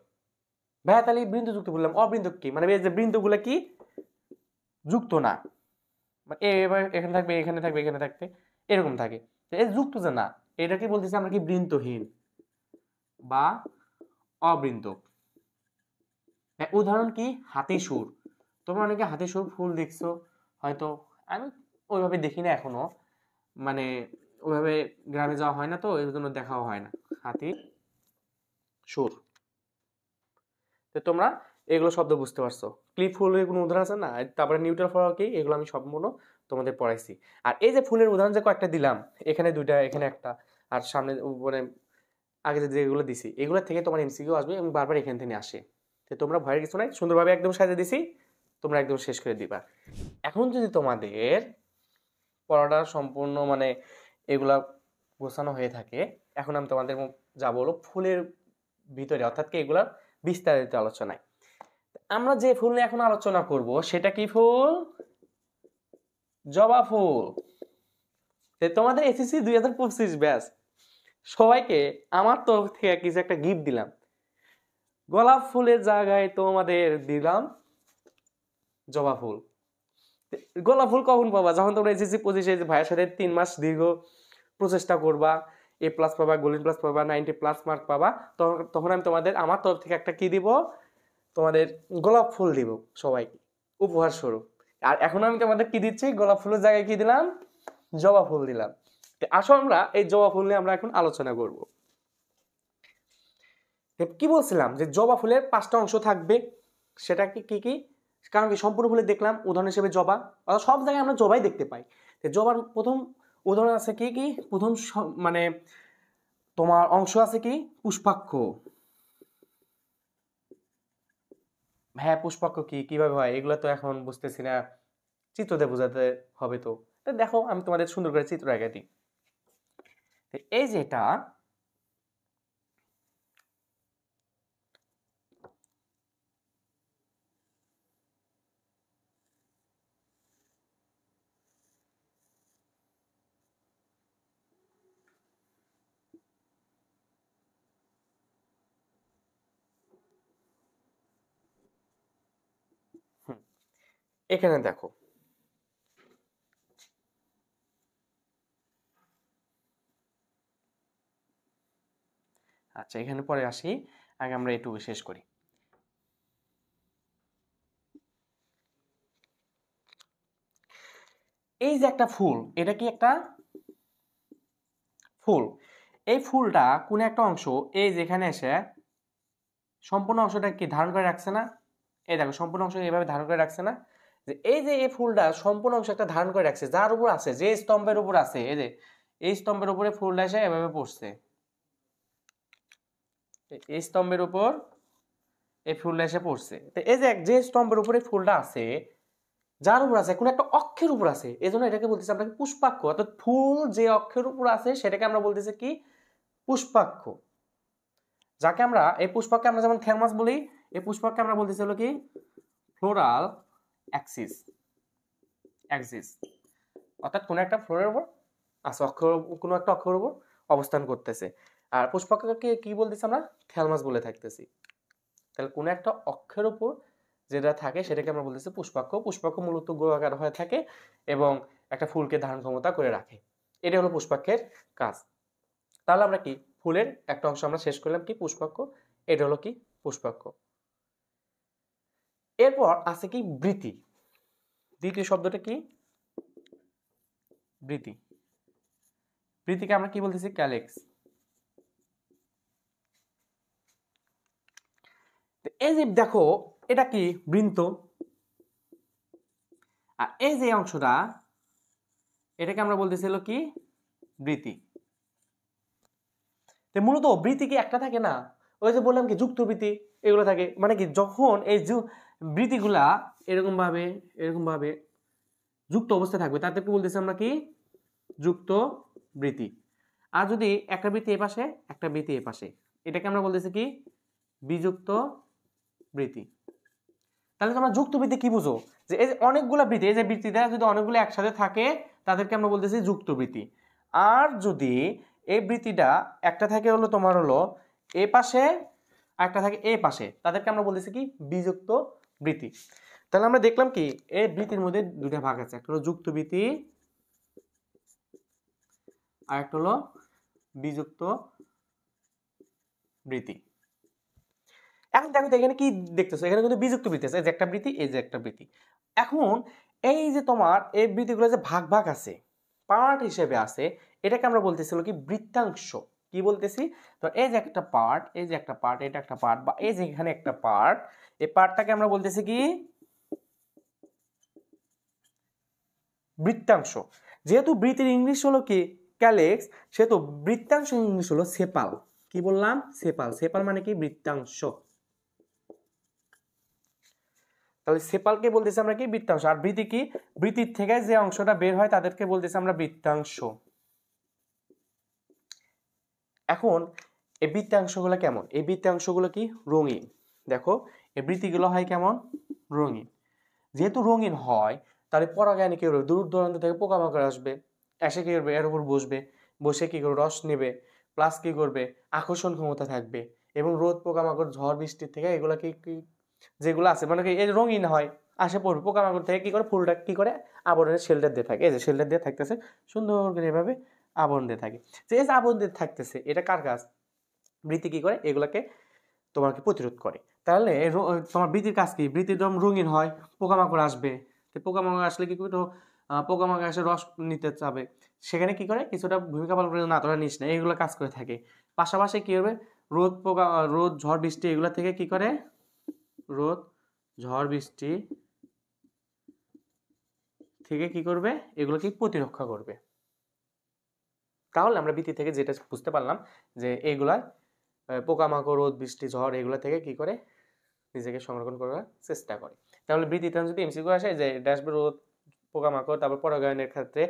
ভাইয়া তাহলে বৃন্তযুক্ত বললাম, অবৃন্তক কি? মানে এই যে বৃন্তগুলো কি? যুক্ত না, মানে এখানে থাকবে, এখানে থাকবে, এখানে থাকবে, এরকম থাকে। এই যুক্ত যে না, এটাকে বলতেছি আমরা কি বৃন্তহীন বা অবৃন্তক। উদাহরণ কি হাতি সুর। তোমরা অনেকে হাতি সুর ফুল দেখছো হয়তো, আমি ওইভাবে দেখি না এখনো, মানে ওইভাবে গ্রামে যাওয়া হয় না তো এর জন্য দেখাও হয় না হাতি সুর। তো তোমরা এগুলো শব্দ বুঝতে পারছো। ক্লিপ ফুলের কোনো উদাহরণ আছে না, তারপরে নিউট্রাল ফ্লাওয়ার কি, এগুলো আমি সম্পূর্ণ তোমাদের পড়াইছি। আর এই যে ফুলের উদাহরণ যে কয়েকটা দিলাম, এখানে দুইটা এখানে একটা, আর সামনে মানে আগে যেগুলো দিছি এগুলো থেকে তোমার এমসিকিউ আসবে এবং বারবার এখান থেকে আসে। তো তোমরা ভয়ের কিছু নাই, সুন্দরভাবে একদম সাজিয়ে দিছি, তোমরা একদম শেষ করে দিবা। এখন যদি তোমাদের পড়াটা সম্পূর্ণ মানে এগুলা গোছানো হয়ে থাকে, এখন আমি তোমাদের যা বলবো ফুলের ভিতরে, অর্থাৎ কি এগুলার বিস্তারিত আলোচনায়। আমরা যে ফুল নিয়ে এখন আলোচনা করব সেটা কি ফুল? জবা ফুল। তোমাদের এসএসসি 2025 ব্যাচ সবাইকে আমার তরফ থেকে কিছু একটা গিফট দিলাম। গোলাপ ফুলের জায়গায় তোমাদের দিলাম জবা ফুল। গোলাপ ফুল কখন পাবা? যখন তোমরা এসএসসি 25 ভাইয়ের সাথে 3 মাস দীর্ঘ প্রচেষ্টা করবা, A+ পাবা, গোল্ডেন প্লাস পাবা, 90+ মার্ক পাবা, তখন আমি তোমাদের আমার তরফ থেকে একটা কি দিব? তোমাদের গোলাপ ফুল দিব সবাইকে উপহার স্বরূপ। আর এখন আমি তোমাদের কি দিচ্ছি? গোলাপ ফুলের জায়গায় কি দিলাম? জবা ফুল দিলাম। আসো আমরা এই জবা ফুল নিয়ে আমরা এখন আলোচনা করব। কি বলছিলাম যে জবা ফুলের 5টা অংশ থাকবে, সেটা কি কি কি? কারণ কি সম্পূর্ণ ফুলে দেখলাম উদাহরণ হিসেবে জবা, অর্থাৎ সব জায়গায় আমরা জবাই দেখতে পাই। জবার প্রথম উদাহরণ আছে কি কি? প্রথম মানে তোমার অংশ আছে কি? পুষ্পাক্ষ। হ্যাঁ, পুষ্পাক্ষ কি কিভাবে হয় এগুলো তো এখন বুঝতেছি না, চিত্রতে বোঝাতে হবে। তো দেখো আমি তোমাদের সুন্দর করে চিত্র এঁকে দিই। এই যে এটা এখানে দেখো, আচ্ছা এখানে পরে আসি, আগে আমরা এটুকু শেষ করি। এই যে একটা ফুল, এটা কি একটা ফুল? এই ফুলটা কোন একটা অংশ এই যেখানে এসে সম্পূর্ণ অংশটা কি ধারণ করে রাখছে না? এই দেখো সম্পূর্ণ অংশ এইভাবে ধারণ করে রাখছে না? যে এই যে এই ফুলটা সম্পূর্ণ অংশ একটা ধারণ করে রাখছে, যার উপর আছে, যে স্তম্ভের উপর আছে, এই যে এই স্তম্ভের উপরে ফুলটা এসে এভাবে পড়ছে, এই স্তম্ভের উপর এই ফুলটা এসে পড়ছে। তো এই যে যে স্তম্ভের উপরে ফুলটা আছে, যার উপর আছে কোন একটা অক্ষের উপর আছে, এজন্য এটাকে বলতেছি আমরা পুষ্পাক্ষ। অর্থাৎ ফুল যে অক্ষের উপর আছে সেটাকে আমরা বলতেছি কি? পুষ্পাক্ষ। যাকে আমরা এই পুষ্পকে আমরা যেমন থ্যালমাস বলি, এই পুষ্পকে আমরা বলতেছি হলো কি? Floral Axis. অ্যাক্সিস অর্থাৎ কোন একটা ফ্লোরের উপর আছে, অক্ষর কোন একটা অক্ষরের উপর অবস্থান করতেছে। আর পুষ্পকে কি বলতেছি আমরা? থ্যালমাস বলে থাকতেছি। তাহলে কোন একটা অক্ষের উপর যেটা থাকে সেটাকে আমরা বলতেছি পুষ্পাক্ষ। পুষ্পাক্ষ মূলত গোলাকার হয়ে থাকে এবং একটা ফুলকে ধারণ ক্ষমতা করে রাখে। এটা হলো পুষ্পাক্ষের কাজ। তাহলে আমরা কি ফুলের একটা অংশ আমরা শেষ করলাম কি? পুষ্পাক্ষ। এটা হলো কি? পুষ্পাক্ষ। এরপর আছে কি? বৃতি। দ্বিতীয় শব্দটা কি? বৃতি। বৃতিকে আমরা কি বলতেছি? ক্যালেক্স। এই যে দেখো এটা কি? বৃন্ত। আর এই যে অংশটা এটাকে আমরা বলতেছি হলো কি? বৃতি। মূলত বৃতি কি একটা থাকে না? ওই যে বললাম কি যুক্ত বৃতি এগুলো থাকে, মানে কি যখন এই বৃতিগুলা এরকম ভাবে যুক্ত অবস্থায় থাকবে তাদেরকে বলতেছি আমরা কি? যুক্ত বৃতি। আর যদি একটা বৃতি এ পাশে একটা বৃতি এ পাশে, এটাকে আমরা বলতেছি কি? বিযুক্ত বৃতি। তাহলে তোমরা যুক্ত বৃতি কি বুঝো? যে এই যে অনেকগুলা বৃতি, এই যে বৃত্তিটা যদি অনেকগুলো একসাথে থাকে তাদেরকে আমরা বলতেছি যুক্ত বৃতি। আর যদি এই বৃত্তিটা একটা থাকে হলো তোমার হলো এ পাশে আর একটা থাকে এ পাশে, তাদেরকে আমরা বলতেছি কি? বিযুক্ত বৃতি। তাহলে আমরা দেখলাম কি এই বৃত্তির মধ্যে দুটা ভাগ আছে, একটা হলো যুক্ত বৃতি আর একটা হলো বিযুক্ত বৃত্তি। এখন দেখো তো এখানে কি দেখতেছো, এখানে কিন্তু বিযুক্ত বৃত্তি আছে, এই যে একটা বৃত্তি, এই যে একটা বৃত্তি। এখন এই যে তোমার এই বৃত্তিগুলো যে ভাগ ভাগ আছে, পার্ট হিসেবে আছে, এটাকে আমরা বলতেছিল কি বৃত্তাংশ। কি বলতেছি, তো এই যে একটা পার্ট, এই যে একটা পার্ট, এটা একটা পার্ট, বা এই যে এখানে একটা পার্ট, এই পার্টটাকে আমরা বলতেছি কি বৃত্তাংশ। যেহেতু বৃত্তির ইংলিশ হলো কি ক্যালেক্স, সেহেতু বৃত্তাংশ ইংলিশ হলো সেপাল। কি বললাম, সেপাল। সেপাল মানে কি বৃত্তাংশ। তাহলে সেপালকে বলতেছি আমরা কি বৃত্তাংশ। আর বৃত্তি কি, বৃত্তির থেকে যে অংশটা বের হয় তাদেরকে বলতেছি আমরা বৃত্তাংশ। এখন এই বৃত্তাংশগুলো কেমন, এই বৃত্তাংশগুলো কি রঙিন। দেখো এই বৃত্তিগুলো হয় কেমন, রঙিন। যেহেতু রঙিন হয় তাহলে পরাগায়নে কি করবে, দূর দূরান্ত থেকে পোকামাকড় আসবে, এসে কি করবে এর উপর বসবে, বসে কি করবে রস নেবে, প্লাস কি করবে আকর্ষণ ক্ষমতা থাকবে, এবং রোদ পোকামাকড় ঝড় বৃষ্টির থেকে এগুলা কি যেগুলো আছে মানে কি এই রঙিন হয়, আসে পড়বে পোকামাকড় থেকে কি করে ফুলটা কি করে আবরণের শেল্টার দিয়ে থাকে, এই যে শেল্টার দিয়ে থাকতেছে সুন্দর করে এভাবে আবরণ দিয়ে থাকে। যে এই যে আবরণ দিয়ে থাকতেছে এটা কার কাজ, বৃত্তি কি করে এগুলাকে তোমাকে প্রতিরোধ করে। তাহলে তোমার বৃত্তির কাজ কি, বৃত্তি একদম রঙিন হয়, পোকামাকড় আসবে, তো পোকামাকড় আসলে কি করবে, পোকামাকড় এসে রস নিতে চাবে, সেখানে কি করে কিছুটা ভূমিকা পালন করে, না তোরা নিস না, এইগুলো কাজ করে থাকে। পাশাপাশি কি হবে, রোদ পোকা, রোদ ঝড় বৃষ্টি এগুলো থেকে কি করে, রোদ ঝড় বৃষ্টি থেকে কি করবে এগুলোকে প্রতিরক্ষা করবে। তাহলে আমরা বৃত্তি থেকে যেটা বুঝতে পারলাম যে এইগুলা পোকামাকড় রোদ বৃষ্টি ঝড় এগুলো থেকে কি করে নিজেকে সংরক্ষণ করার চেষ্টা করে। তাহলে বৃত্তিতে যদি এমসিকিউ আসে যে ড্যাশবোর্ড রোদ পোকামাকড় তারপর পরাগায়নের ক্ষেত্রে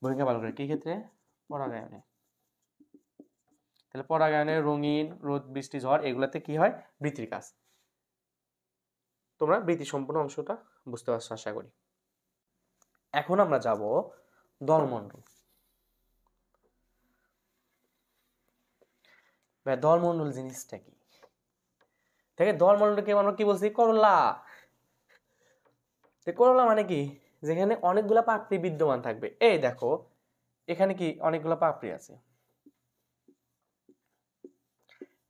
ভূমিকা পালন করে, কি ক্ষেত্রে, পরাগায়নে। তাহলে পরাগায়নের রঙিন রোদ বৃষ্টি ঝড় এগুলাতে কি হয়, বৃত্তির কাজ। তোমরা বৃত্তি সম্পূর্ণ অংশটা বুঝতে পারছো আশা করি। এখন আমরা যাব দলমণ্ডল। দলমণ্ডল জিনিসটা কি, দেখে দলমণ্ডলকে আমরা কি বলছি, করলা। করলা মানে কি, যেখানে অনেকগুলা পাপড়ি বিদ্যমান থাকবে। এই দেখো এখানে কি অনেকগুলো পাপড়ি আছে,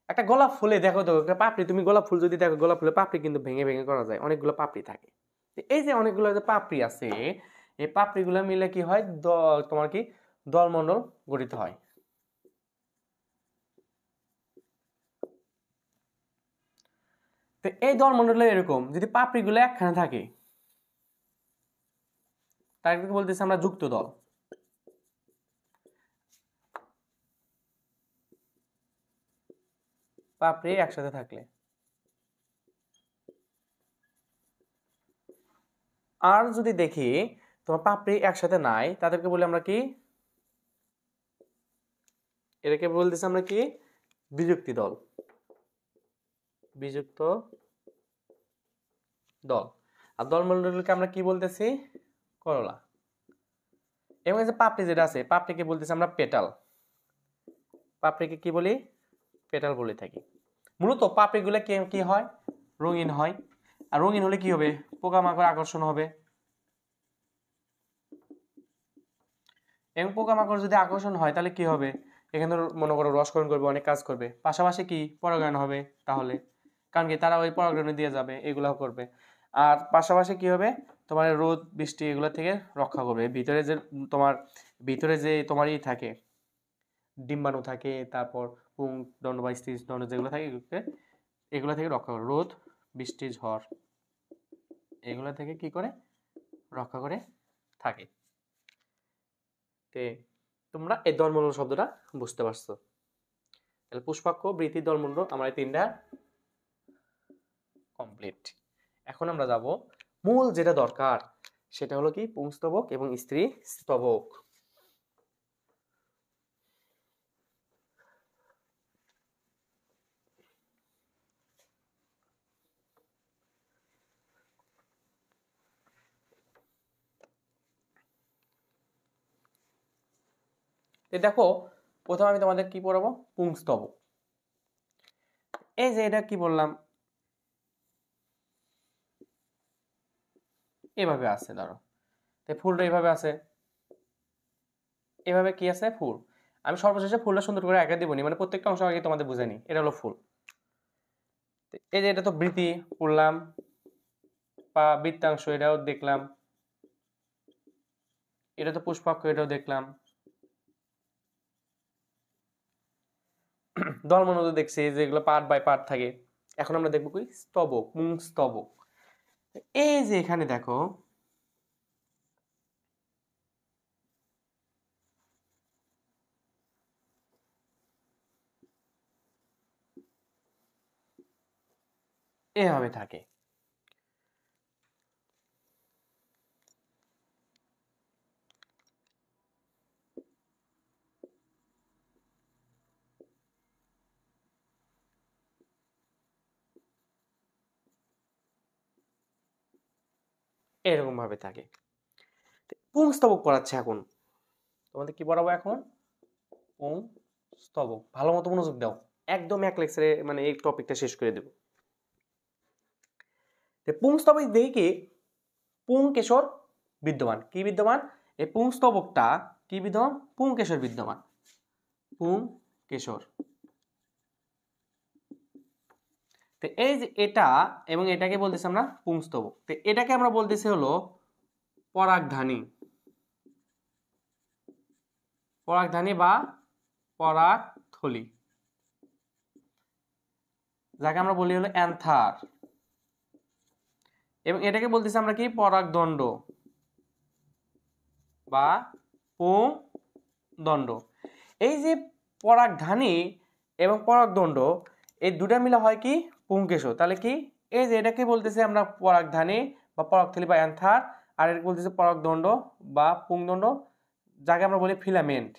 একটা গোলাপ ফুলে দেখো তো একটা পাপড়ি, তুমি গোলাপ ফুল যদি দেখো গোলাপ ফুলের পাপড়ি কিন্তু ভেঙে ভেঙে করা যায়, অনেকগুলো পাপড়ি থাকে। এই যে অনেকগুলো যে পাপড়ি আছে, এই পাপড়িগুলো মিলে কি হয়, তোমার কি দলমণ্ডল গঠিত হয়। তো এই দলমণ্ডলে এরকম যদি পাপড়িগুলো একখানে থাকে তাকে বলতেছি আমরা যুক্ত দল। পাপড়ি একসাথে থাকলে। আর যদি দেখি তোমার পাপড়ি একসাথে নাই, তাদেরকে বলি আমরা কি, এটাকে বলতেছি আমরা কি বিযুক্তি দল, বিযুক্ত দল। আর দলমণ্ডলকে আমরা কি বলতেছি, করলা। এবং এই যে পাপড়ি যেটা আছে পাপড়িকে বলতেছি আমরা পেটাল, পাপড়িকে কি বলি, পেটাল বলে থাকি। মূলত পাপড়িগুলো কি হয়, রঙিন হয়। আর রঙিন হলে কি হবে, পোকামাকড় আকর্ষণ হবে, এবং পোকামাকড় যদি আকর্ষণ হয় তাহলে কি হবে, এখানে মনে করো রসকরণ করবে, অনেক কাজ করবে, পাশাপাশি কি পরাগায়ন হবে তাহলে, কারণ কি তারা ওই পরাগায়নে দিয়ে যাবে, এগুলাও করবে। আর পাশাপাশি কি হবে, তোমার রোদ বৃষ্টি এগুলো থেকে রক্ষা করবে। ভিতরে যে তোমার ভিতরে যে তোমার ই থাকে, ডিম্বাণু থাকে, তারপর পুংদণ্ড বা স্ত্রীদণ্ড যেগুলো থাকে এগুলো থেকে রক্ষা করে, রোদ বৃষ্টি ঝড় এগুলো থেকে কি করে রক্ষা করে থাকে। তে তোমরা এই দলমণ্ডল শব্দটা বুঝতে পারছো। তাহলে পুষ্পাক্ষ বৃত্তি দলমণ্ডল আমার এই তিনটা কমপ্লিট। এখন আমরা যাব মূল যেটা দরকার, সেটা হলো কি পুংস্তবক এবং স্ত্রী স্তবক। দেখো প্রথমে আমি তোমাদের কি পড়াবো, পুংস্তবক। এই যে এটা কি বললাম, এভাবে আছে, ধরো ফুলটা এভাবে আছে, এভাবে কি আছে ফুল। আমি সর্বশেষে ফুলটা সুন্দর করে এঁকে দিবনি, মানে প্রত্যেকটা অংশ আগে তোমাদের বুঝে নি। এটা হলো ফুল। এই যে এটা তো বৃতি পড়লাম, বা বৃত্তাংশ এটাও দেখলাম, এটা তো পুষ্পাক্ষ এটাও দেখলাম, দলমনোদ দেখছি যেগুলো পার্ট বাই পার্ট থাকে। এখন আমরা দেখবো কি স্তবক, পুংস্তবক। এই যে এখানে দেখো এভাবে থাকে। এরকম ভাবে থাকে। পুংস্তবক পড়াচ্ছে এখন তোমাদের, কি পড়াবো এখন? পুংস্তবক। ভালো মতো মনোযোগ দাও, একদম এক লেকচারে মানে এই টপিকটা শেষ করে দেব। পুংস্তবক দেখি কি পুংকেশর বিদ্যমান। কি বিদ্যমান? এই পুংস্তবকটা কি বিদ্যমান? পুংকেশর বিদ্যমান। পুংকেশর। তো এই যে এটা এবং এটাকে বলতেছি আমরা পুংস্তবক। তো এটাকে আমরা বলতেছি হলো পরাগধানী। পরাগধানী বা পরাগথলি, যাকে আমরা বলি হলো অ্যান্থার। এবং এটাকে বলতেছি আমরা কি পরাগদণ্ড বা পুংদণ্ড। এই যে পরাগধানী এবং পরাগদণ্ড এই দুটা মিলে হয় কি পুংকেশর। তাহলে কি এই যে এটাকে বলতেছি আমরা পরাগধানী বা পরাগথলি বা অ্যান্থার, আর এটাকে বলতেছি পরাগদণ্ড বা পুংদণ্ড, যাকে আমরা বলি ফিলামেন্ট।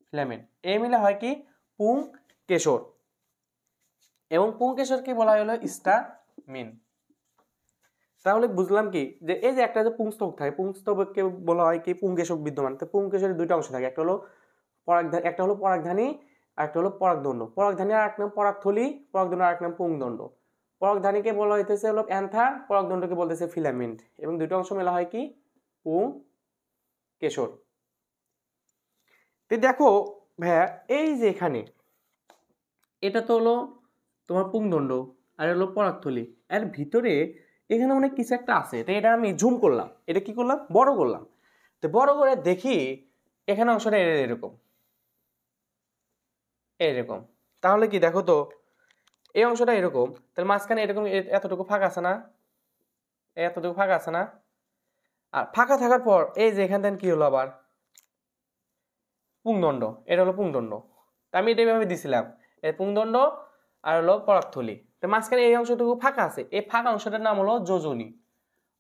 ফিলামেন্ট এই মিলে হয় কি পুংকেশর। এবং পুংকেশরকে বলা হয় হলো স্টামিন। তাহলে বুঝলাম কি যে এই যে একটা যে পুংস্তবক থাকে, পুংস্তবককে বলা হয় কি পুংকেশর বিদ্যমান। তো পুংকেশরের দুইটা অংশ থাকে, একটা হলো পরাগধানী, একটা হলো পরাগধানী, আর একটা হলো পরাগদণ্ড। পরাগধানী আর এক নাম পরাগথলি, পরাগদণ্ড আর এক নাম পুংদণ্ড। পরাগধানীকে বলা হইতেছে হলো অ্যান্থার, পরাগদণ্ডকে বলতেছে ফিলামেন্ট, এবং দুটো অংশ মেলা হয় কি পুংকেশর। তো দেখো ভাইয়া এই যে এখানে এটা তো হলো তোমার পুংদণ্ড আর হলো পরাগথলি, এর ভিতরে এখানে অনেক কিছু একটা আছে। তো এটা আমি জুম করলাম, এটা কি করলাম বড় করলাম। তো বড় করে দেখি এখানে অংশটা এরকম এরকম। তাহলে কি দেখো তো এই অংশটা এরকম, তাহলে মাঝখানে এরকম এতটুকু ফাঁকা আছে না? এতটুকু ফাঁকা আছে না? আর ফাঁকা থাকার পর এই যে এখান থেকে কি হলো আবার পুংদণ্ড, এটা হলো পুংদণ্ড। আমি এটা এইভাবে দিছিলাম, এই পুংদণ্ড আর হলো পরাগথলি। তো মাঝখানে এই অংশটুকু ফাঁকা আছে, এই ফাঁকা অংশটার নাম হলো যোজনী।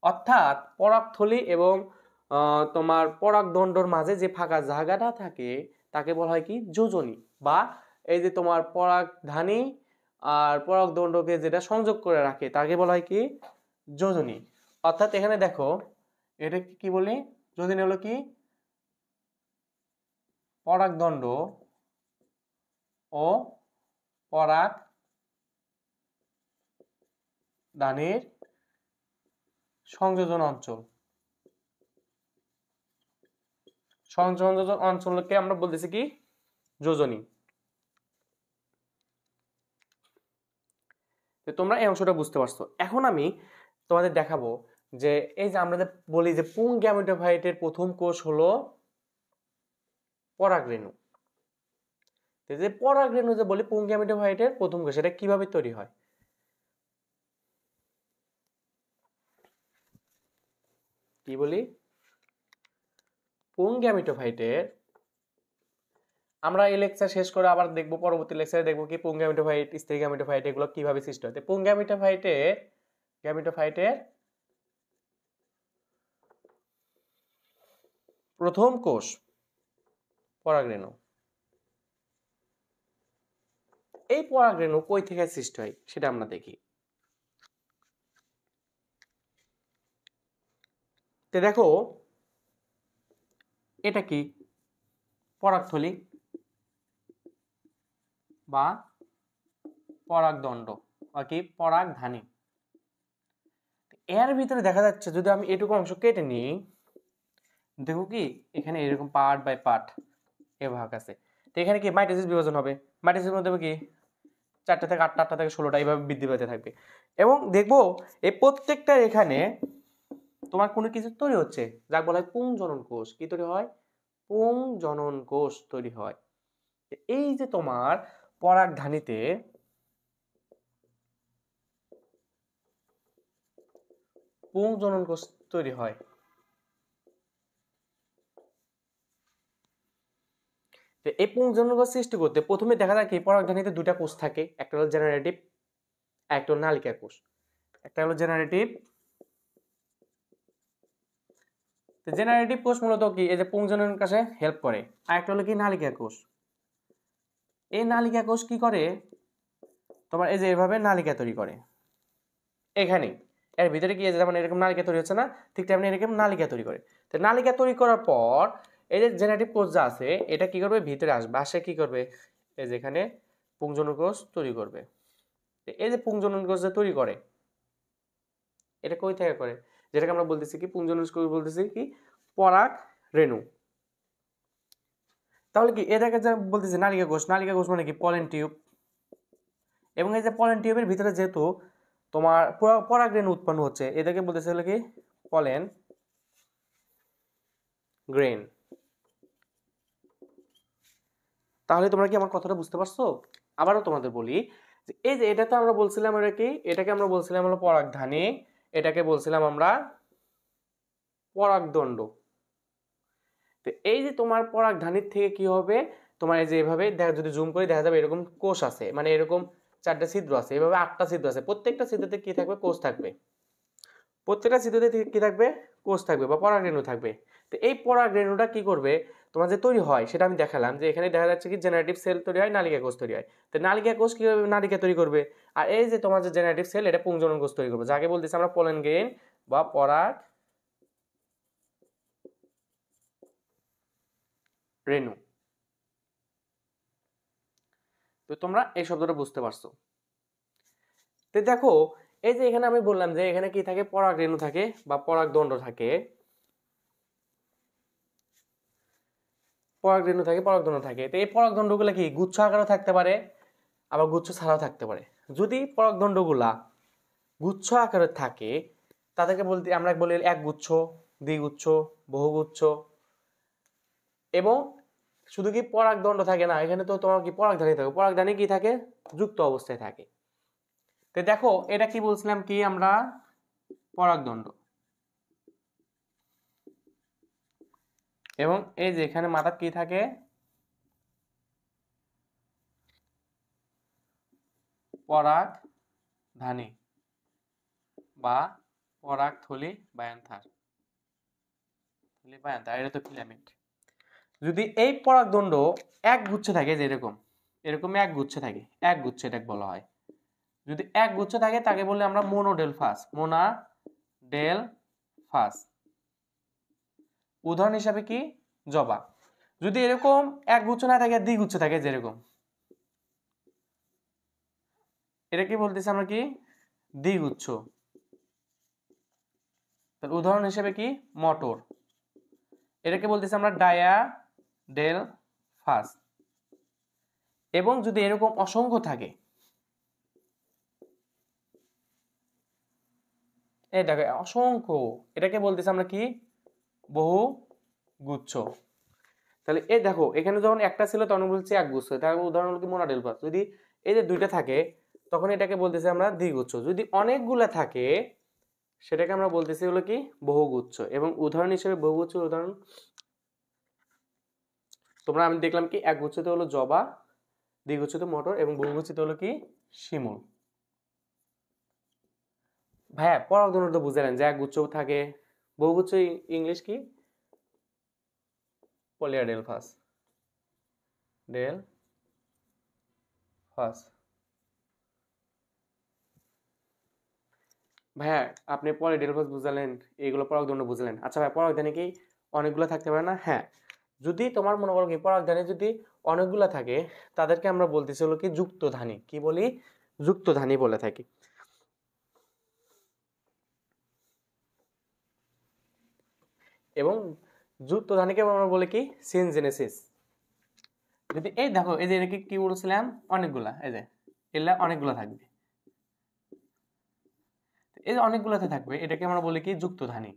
অর্থাৎ পরাগথলি এবং তোমার পরাগদণ্ডর মাঝে যে ফাঁকা জায়গাটা থাকে তাকে বলা হয় কি যোজনী। বা এই যে তোমার পরাগধানী আর পরাগদণ্ডকে যেটা সংযোগ করে রাখে তাকে বলা হয় কি যোজনী। অর্থাৎ এখানে দেখো এটা কি বলি, যোজনী হলো কি পরাগদণ্ড ও পরাগধানীর সংযোজন অঞ্চল। সংযোজন অঞ্চলকে আমরা বলতেছি কি যোজনী। তোমরা এই অংশটা বুঝতে পারছো। এখন আমি তোমাদের দেখাবো যে এই যে আমরা বলি যে পুং গ্যামেটোফাইটের প্রথম কোষ হলো পরাগরেণু। যে পরাগরেণু যে বলি পুং গ্যামেটোফাইটের প্রথম কোষ, এটা কিভাবে তৈরি হয়? কি বলি পুং গ্যামেটোফাইটের, আমরা এই লেকচার শেষ করে আবার দেখবো, পরবর্তী লেকচারে দেখবো কি পুং গ্যামেটোফাইট, স্ত্রী গ্যামেটোফাইট এগুলো কিভাবে সৃষ্টি হয়। পুং গ্যামেটোফাইটের প্রথম কোষ পরাগরেণু। এই পরাগরেণু কই থেকে সৃষ্টি হয় সেটা আমরা দেখি। তো দেখো এটা কি পরাগথলি বা পরাগদণ্ড বা কি পরাগধানী। এর ভিতরে দেখা যাচ্ছে যদি আমি এটুকু অংশ কেটে নিই, দেখো কি এখানে এরকম পার্ট বাই পার্ট এ ভাগ আছে। তো এখানে কি মাইটোসিস বিভাজন হবে, মাইটোসিসের মধ্যে কি 4টা থেকে 8টা, 8টা থেকে 16টা এইভাবে বৃদ্ধি পেতে থাকবে। এবং দেখবো এই প্রত্যেকটা এখানে তোমার কোনো কিছু তৈরি হচ্ছে, যা বলা হয় পুংজনন কোষ। কি তৈরি হয়? পুংজনন কোষ তৈরি হয়। এই যে তোমার পরাগধানীতে পুংজনন কোষ তৈরি হয়। এই পুংজনন কোষ সৃষ্টি করতে প্রথমে দেখা যায় কি পরাগধানীতে দুইটা কোষ থাকে, একটা হলো জেনারেটিভ, একটা হলো নালিকা কোষ। একটা হলো জেনারেটিভ, জেনারেটিভ কোষ মূলত কি এই যে পুংজননের কাছে হেল্প করে। আর একটা হলো কি নালিকা কোষ। এই নালিকা কোষ কি করে তোমার এই যে এভাবে নালিকা তৈরি করে। এখানে এর ভিতরে কি যেমন এরকম নালিকা তৈরি হচ্ছে না, ঠিক তেমনি এরকম নালিকা তৈরি করে। তো নালিকা তৈরি করার পর এই যে জেনারেটিভ কোষ যা আছে এটা কি করবে, ভিতরে আসবে, আসে কি করবে এই যে এখানে পুংজনন কোষ তৈরি করবে। এই যে পুংজনন কোষ যে তৈরি করে এটা কই থেকে করে, যেটাকে আমরা বলতেছি কি পুংজনন কোষ বলতেছি কি পরাগ রেণু। তাহলে কি এটাকে যা বলতেছি নালিকা কোষ, নালিকা কোষ মানে কি পলেন টিউব। এবং এই যে পলেন টিউবের ভিতরে যেহেতু তোমার পরাগ রেণু উৎপন্ন হচ্ছে এটাকে বলতেছে হলো কি পলেন গ্রেন। তাহলে তোমরা কি আমার কথাটা বুঝতে পারছো? আবারও তোমাদের বলি যে এই যে এটা তো আমরা বলছিলাম এটা কি, এটাকে আমরা বলছিলাম হলো পরাগধানী, এটাকে বলছিলাম আমরা পরাগদণ্ড। তো এই যে তোমার পরাগধানীর থেকে কি হবে তোমার এই যে এভাবে দেখা, যদি জুম করে দেখা যাবে এরকম কোষ আছে, মানে এরকম 4টা ছিদ্র আছে, এভাবে 8টা ছিদ্র আছে, প্রত্যেকটা ছিদ্রতে কি থাকবে, কোষ থাকবে। প্রত্যেকটা ছিদ্রতে কি থাকবে, কোষ থাকবে বা পরাগরেণু থাকবে। তো এই পরাগরেণুটা কি করবে তোমার যে তৈরি হয় সেটা আমি দেখালাম যে এখানে দেখা যাচ্ছে কি জেনারেটিভ সেল তৈরি হয়, নালিকা কোষ তৈরি হয়। তো নালিকা কোষ কিভাবে নালিকা তৈরি করবে, আর এই যে তোমার যে জেনারেটিভ সেল এটা পুংজনন কোষ তৈরি করবে, যাকে বলতেছি আমরা পলেন গ্রেইন বা পরাগ রেণু। তো তোমরা এই শব্দটা বুঝতে পারছো? তো দেখো এই যে এখানে আমি বললাম যে এখানে কি থাকে, পরাগরেণু থাকে বা পরাগদণ্ড থাকে, পরাগরেণু থাকে, পরাগদণ্ড থাকে। তো এই পরাগদণ্ডগুলো কি গুচ্ছ আকারে থাকতে পারে, আবার গুচ্ছ ছাড়াও থাকতে পারে। যদি পরাগদণ্ডগুলা গুচ্ছ আকারে থাকে তাদেরকে বলতে আমরা বলি একগুচ্ছ, দ্বিগুচ্ছ, বহুগুচ্ছ। এবং শুধু কি পরাগদণ্ড থাকে না, এখানে তো তোমার কি পরাগধানী থাকে, পরাগধানী কি থাকে, যুক্ত অবস্থায় থাকে। তো দেখো এটা কি বলছিলাম কি আমরা পরাগদণ্ড। এবং এই যে এখানে মাথা কি থাকে, পরাগধানী বা পরাগথলি বা অ্যান্থার, এটা তো ফিলামেন্ট। যদি এই পরাগদণ্ড এক গুচ্ছে থাকে, যে এরকম এরকম এক গুচ্ছে থাকে, এক গুচ্ছে এটাকে বলা হয়। যদি এক গুচ্ছ থাকে তাকে বললে আমরা মোনোডেলফাস, মোনাডেলফাস। উদাহরণ হিসাবে কি জবা। যদি এরকম এক গুচ্ছ না থাকে, দ্বিগুচ্ছ থাকে যেরকম, এটা কি বলতেছি আমরা কি দ্বিগুচ্ছ। তাহলে উদাহরণ হিসেবে কি মটর, এটাকে বলতেছি আমরা ডায়াডেলফাস। এবং যদি এরকম অসংখ্য থাকে, এই দেখো অসংখ্য, এটাকে বলতেছি আমরা কি বহু গুচ্ছ। তাহলে এই দেখো এখানে যখন একটা ছিল তখন বলছি এক গুচ্ছ, তার উদাহরণ হলো কি মোনাডেলফাস। যদি এই যে দুইটা থাকে তখন এটাকে বলতেছি আমরা দ্বিগুচ্ছ। যদি অনেকগুলা থাকে সেটাকে আমরা বলতেছি হলো কি বহুগুচ্ছ। এবং উদাহরণ হিসেবে বহুগুচ্ছ উদাহরণ তোমরা আমি দেখলাম কি এক গুচ্ছতে হলো জবা, দ্বিগুচ্ছতে মটর, এবং বহুগুচ্ছিত হলো কি শিমুল। ভাইয়া পরাগদণ্ড তো বুঝলেন যে এক গুচ্ছ থাকে, বহুগুচ্ছ ইংলিশ কি পলিয়াডেলফাস, ডেলফাস। ভাইয়া আপনি পলিডেলফাস বুঝালেন, এইগুলো পরাগদণ্ড বুঝলেন। আচ্ছা ভাই পরাগধানী কি অনেকগুলো থাকতে পারে না? হ্যাঁ, যদি তোমার মনে করো কি পরাগধানী যদি অনেকগুলো থাকে তাদেরকে আমরা বলতেছি হলো কি যুক্তধানী। কি বলি? যুক্তধানী বলে থাকি। এবং যুক্তধানীকে আমরা বলি কি সিনজেনেসিস। যদি এই দেখো এই যে এটাকে কি বলছিলাম অনেকগুলা, এই যে এগুলা অনেকগুলা থাকবে, এই যে অনেকগুলাতে থাকবে এটাকে আমরা বলি কি যুক্তধানী।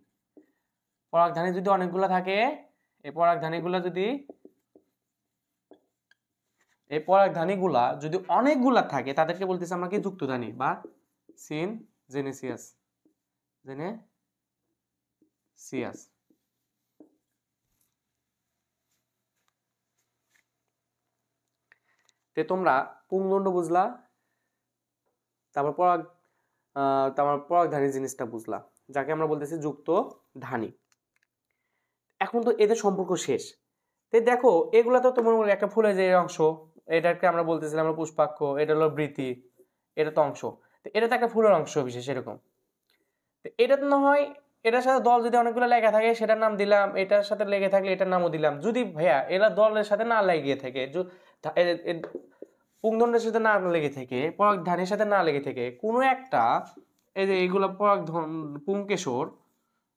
পরাগধানী যদি অনেকগুলা থাকে, এই পরাগধানীগুলা যদি এই পরাগধানীগুলা যদি অনেকগুলা থাকে তাদেরকে বলতেছি আমরা কি যুক্তধানী বা সিনজেনেসিয়াস, জেনেসিয়াস। তে তোমরা পুংদণ্ড বুঝলা, তারপর পরাগধানী জিনিসটা বুঝলা, যাকে আমরা বলতেছি যুক্ত ধানী। এখন তো এদের সম্পর্ক শেষ। তো দেখো এগুলা তো তোমার একটা ফুলের যে অংশ, এটাকে আমরা বলতেছিলাম আমরা পুষ্পাক্ষ, এটা হলো বৃতি, এটা তো অংশ। তো এটা তো একটা ফুলের অংশ বিশেষ এরকম। তো এটা তো না হয় এটার সাথে দল যদি অনেকগুলো লেখা থাকে সেটার নাম দিলাম, এটার সাথে লেগে থাকলে এটার নামও দিলাম। যদি ভাইয়া এরা দলের সাথে না লেগে থাকে, পুংদণ্ডের সাথে না লেগে থেকে, পরাগধানীর সাথে না লেগে থেকে কোনো একটা, এই যে এইগুলা পুংকেশর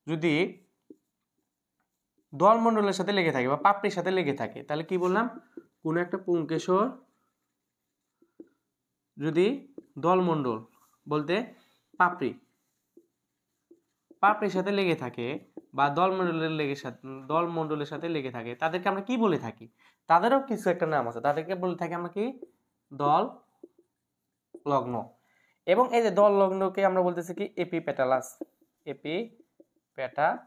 যদি দলমণ্ডলের সাথে লেগে থাকে বা পাপড়ির সাথে লেগে থাকে, তাহলে কি বললাম, কোন একটা পুংকেশর যদি দলমণ্ডল বলতে পাপড়ির সাথে লেগে থাকে বা দলমণ্ডলের সাথে লেগে থাকে, তাদেরকে আমরা কি বলে থাকি, তাদেরও কিছু একটা নাম আছে, তাদেরকে বলে থাকি আমরা কি দল লগ্ন। এবং এই যে দল লগ্নকে আমরা বলতেছি কি এপিপেটালাস, এপিপেটালাস।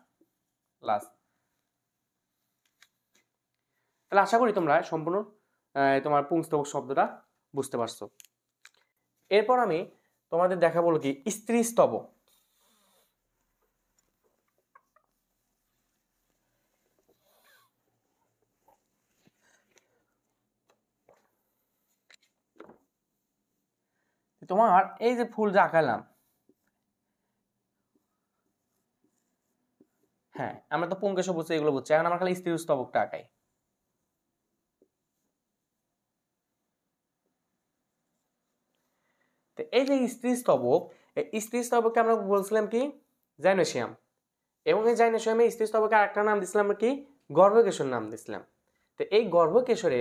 তাহলে আশা করি তোমরা সম্পূর্ণ তোমার পুংস্তবক শব্দটা বুঝতে পারছো। এরপর আমি তোমাদের দেখাবো কি স্ত্রী স্তবক। তোমার এই যে ফুল যে আঁকালাম, হ্যাঁ আমরা তো পুংকেশর বুঝছি, এগুলো বুঝছি, এখন আমরা খালি স্ত্রী স্তবকটা আঁকাই। তো এই যে স্ত্রী স্তবক, এই স্ত্রী স্তবককে আমরা বলছিলাম কি জাইনোসিয়াম, এবং এই জাইনোসিয়ামে স্ত্রী স্তবকে আরেকটা নাম দিছিলাম কি গর্ভকেশর নাম দিছিলাম। তো এই গর্ভকেশরে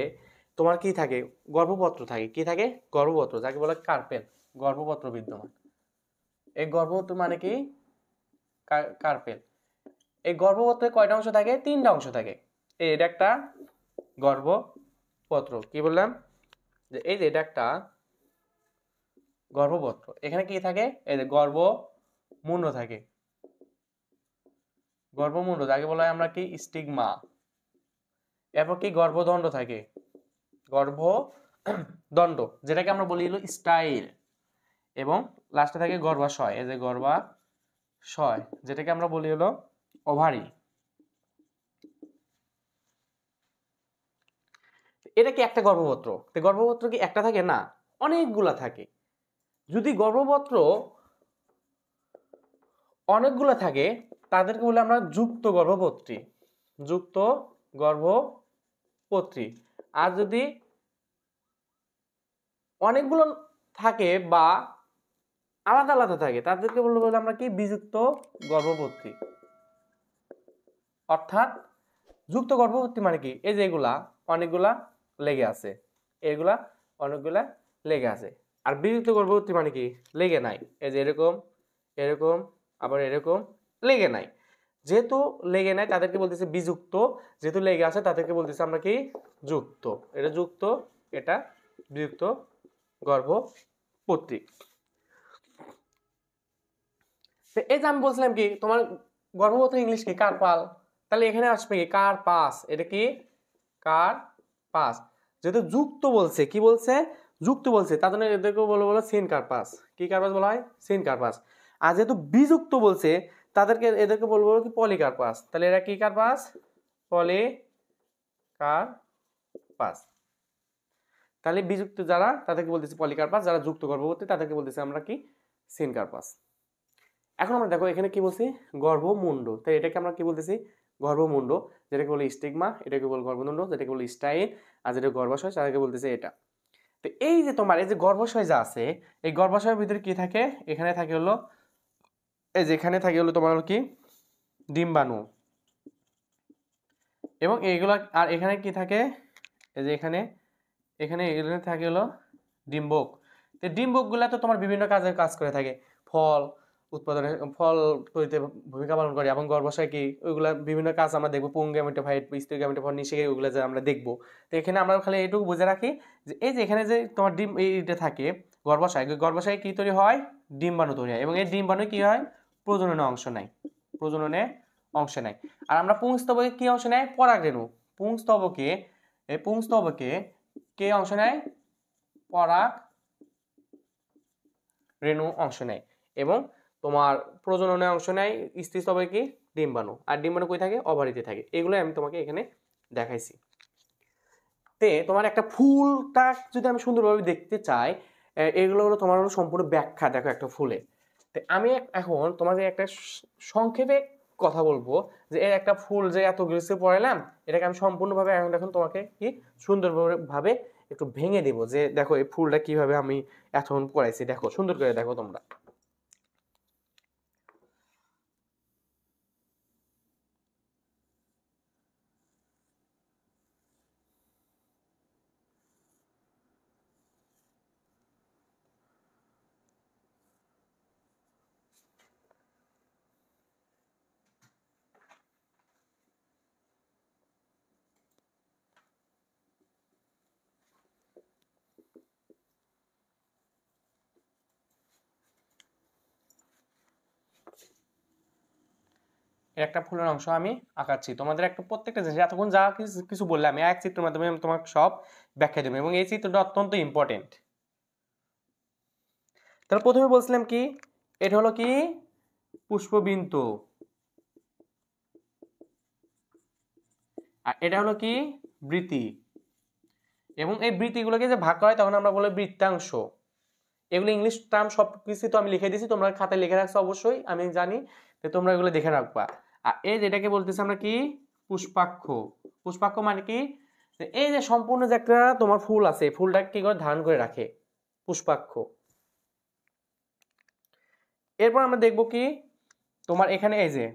তোমার কি থাকে, গর্ভপত্র থাকে, কি থাকে গর্ভপত্র, যাকে বলে কার্পেল, গর্ভপত্র বিদ্যমান। এই গর্ভপত্র মানে কি কার্পেল। এই গর্ভপত্রে কয়টা অংশ থাকে, তিনটা অংশ থাকে। এটা একটা গর্ভপত্র, কি বললাম যে এই যে এটা একটা গর্ভপত্র, এখানে কি থাকে এই যে গর্ভমুণ্ড থাকে, গর্ভমুণ্ড যাকে বলা হয় আমরা কি স্টিগমা। এরপর কি গর্ভদণ্ড থাকে, গর্ভদণ্ড যেটাকে আমরা বলি হলো স্টাইল। এবং লাস্টে থাকে গর্ভাশয়, এই যে গর্ভাশয় যেটাকে আমরা বলি হলো ওভারি। এটা কি একটা গর্ভপত্র? তো গর্ভপত্র কি একটা থাকে না, অনেকগুলা থাকে। যদি গর্ভপত্র অনেকগুলা থাকে তাদেরকে বলে আমরা যুক্ত গর্ভপত্রী, যুক্ত গর্ভপত্রী। আর যদি অনেকগুলো থাকে বা আলাদা আলাদা থাকে তাদেরকে বলবো আমরা কি বিযুক্ত গর্ভপত্রী। অর্থাৎ যুক্ত গর্ভপত্রী মানে কি, এই যে এগুলা অনেকগুলা লেগে আছে, এগুলা অনেকগুলা লেগে আছে। আর বিযুক্ত গর্ভপত্রী মানে কি লেগে নাই, এই যে এরকম এরকম আবার এরকম লেগে নাই। যেহেতু লেগে নাই তাদেরকে বলতেছে বিযুক্ত, যেহেতু লেগে আছে তাদেরকে বলতেছে আমরা কি যুক্ত। এটা যুক্ত, এটা বিযুক্ত গর্ভপত্রী। এই যে আমি বলছিলাম কি তোমার গর্ভপত্র ইংলিশ কি কার্পাল, তাহলে এখানে আসবে কি কার্পাস, এটা কি কার্পাস। যেহেতু যুক্ত বলছে, কি বলছে যুক্ত বলছে, তার জন্য এদেরকে বলো সিনকার্পাস। কি কার্পাস বলা হয়, সিনকার্পাস। আর যেহেতু বিযুক্ত বলছে তাদেরকে এদেরকে বলবো কি পলিকার্পাস। তাহলে এরা কি কার্পাস, পলিকার্পাস। তাহলে বিযুক্ত যারা তাদেরকে বলতেছি পলিকার্পাস, যারা যুক্ত গর্ভবতী তাদেরকে বলতেছি আমরা কি সিনকার্পাস। এখন আমরা দেখো এখানে কি বলছি গর্ভমুণ্ড, তাই এটাকে আমরা কি বলতেছি গর্ভমুণ্ড, যেটাকে বলি স্টিগমা, এটাকে বলি গর্ভদণ্ড, যেটাকে বলি স্টাইল, আর যেটা গর্ভাশয় তাদেরকে বলতেছে এটা। তো এই যে তোমার এই যে গর্ভাশয় যা আছে, এই গর্ভাশয়ের ভিতরে কি থাকে, এখানে থাকে হলো এই যে এখানে থাকে হলো তোমার কি ডিম্বাণু, এবং এইগুলা আর এখানে কি থাকে এই যে এখানে এখানে এখানে থাকে হলো ডিম্বক। তো ডিম্বকগুলা তো তোমার বিভিন্ন কাজ করে থাকে, ফল উৎপাদনে, ফল তৈরিতে ভূমিকা পালন করে, এবং গর্ভাশয় কি ওইগুলা বিভিন্ন কাজ আমরা দেখবো, পুং গ্যামেটোফাইট, স্ত্রী গ্যামেটোফাইট, নিষেকে, ওইগুলো যে আমরা দেখবো। তো এখানে আমরা খালি এইটুকু বুঝে রাখি যে এই যে এখানে যে তোমার ডিম এইটা থাকে গর্ভাশয়, গর্ভাশয়ে কি তৈরি হয়, ডিম্বাণু তৈরি হয়, এবং এই ডিম্বাণু কি হয়, প্রজননে অংশ নেয়, প্রজননে অংশ নেয়। আর আমরা পুংস্তবকে কি অংশ নেয়, পরাগরেণু। পুংস্তবকে, এই পুংস্তবকে কে অংশ নেয়, পরাগ রেণু অংশ নেয়, এবং তোমার প্রজননে অংশ নেয় স্ত্রীস্তবকে কি, ডিম্বাণু। আর ডিম্বাণু কই থাকে, ওভারিতে থাকে। এগুলো আমি তোমাকে এখানে দেখাইছি। তে তোমার একটা ফুলটা যদি আমি সুন্দরভাবে দেখতে চাই, এগুলো হলো তোমার হলো সম্পূর্ণ ব্যাখ্যা। দেখো একটা ফুলে, তো আমি এখন তোমাকে একটা সংক্ষেপে কথা বলবো যে এর একটা ফুল যে এত গ্রেসে পড়াইলাম, এটাকে আমি সম্পূর্ণভাবে এখন এখন তোমাকে কি সুন্দরভাবে একটু ভেঙে দেবো, যে দেখো এই ফুলটা কিভাবে আমি এখন পড়াইছি, দেখো সুন্দর করে দেখো তোমরা। এর একটা ফুলের অংশ আমি আঁকাচ্ছি, তোমাদের একটা প্রত্যেকটা জিনিস এতক্ষণ যা কিছু কিছু বললাম এক চিত্রের মাধ্যমে আমি তোমাকে সব ব্যাখ্যা দেবো, এবং এই চিত্রটা অত্যন্ত ইম্পর্টেন্ট। তাহলে প্রথমে বলছিলাম কি, এটা হলো কি পুষ্পবিন্তু, আর এটা হলো কি বৃতি, এবং এই বৃতিগুলোকে যে ভাগ করা হয় তখন আমরা বলি বৃত্তাংশ। এগুলো ইংলিশ টার্ম সব কিছু তো আমি লিখে দিয়েছি, তোমরা খাতায় লিখে রাখছো অবশ্যই, আমি জানি, যে তোমরা এগুলো দেখে রাখবা। আর এই যেটাকে বলতেছি আমরা কি, পুষ্পাক্ষ। পুষ্পাক্ষ মানে কি, এই যে সম্পূর্ণ যে একটা তোমার ফুল আছে, ফুলটা কি করে ধারণ করে রাখে, পুষ্পাক্ষ। এরপর আমরা দেখবো কি, তোমার এখানে এই যে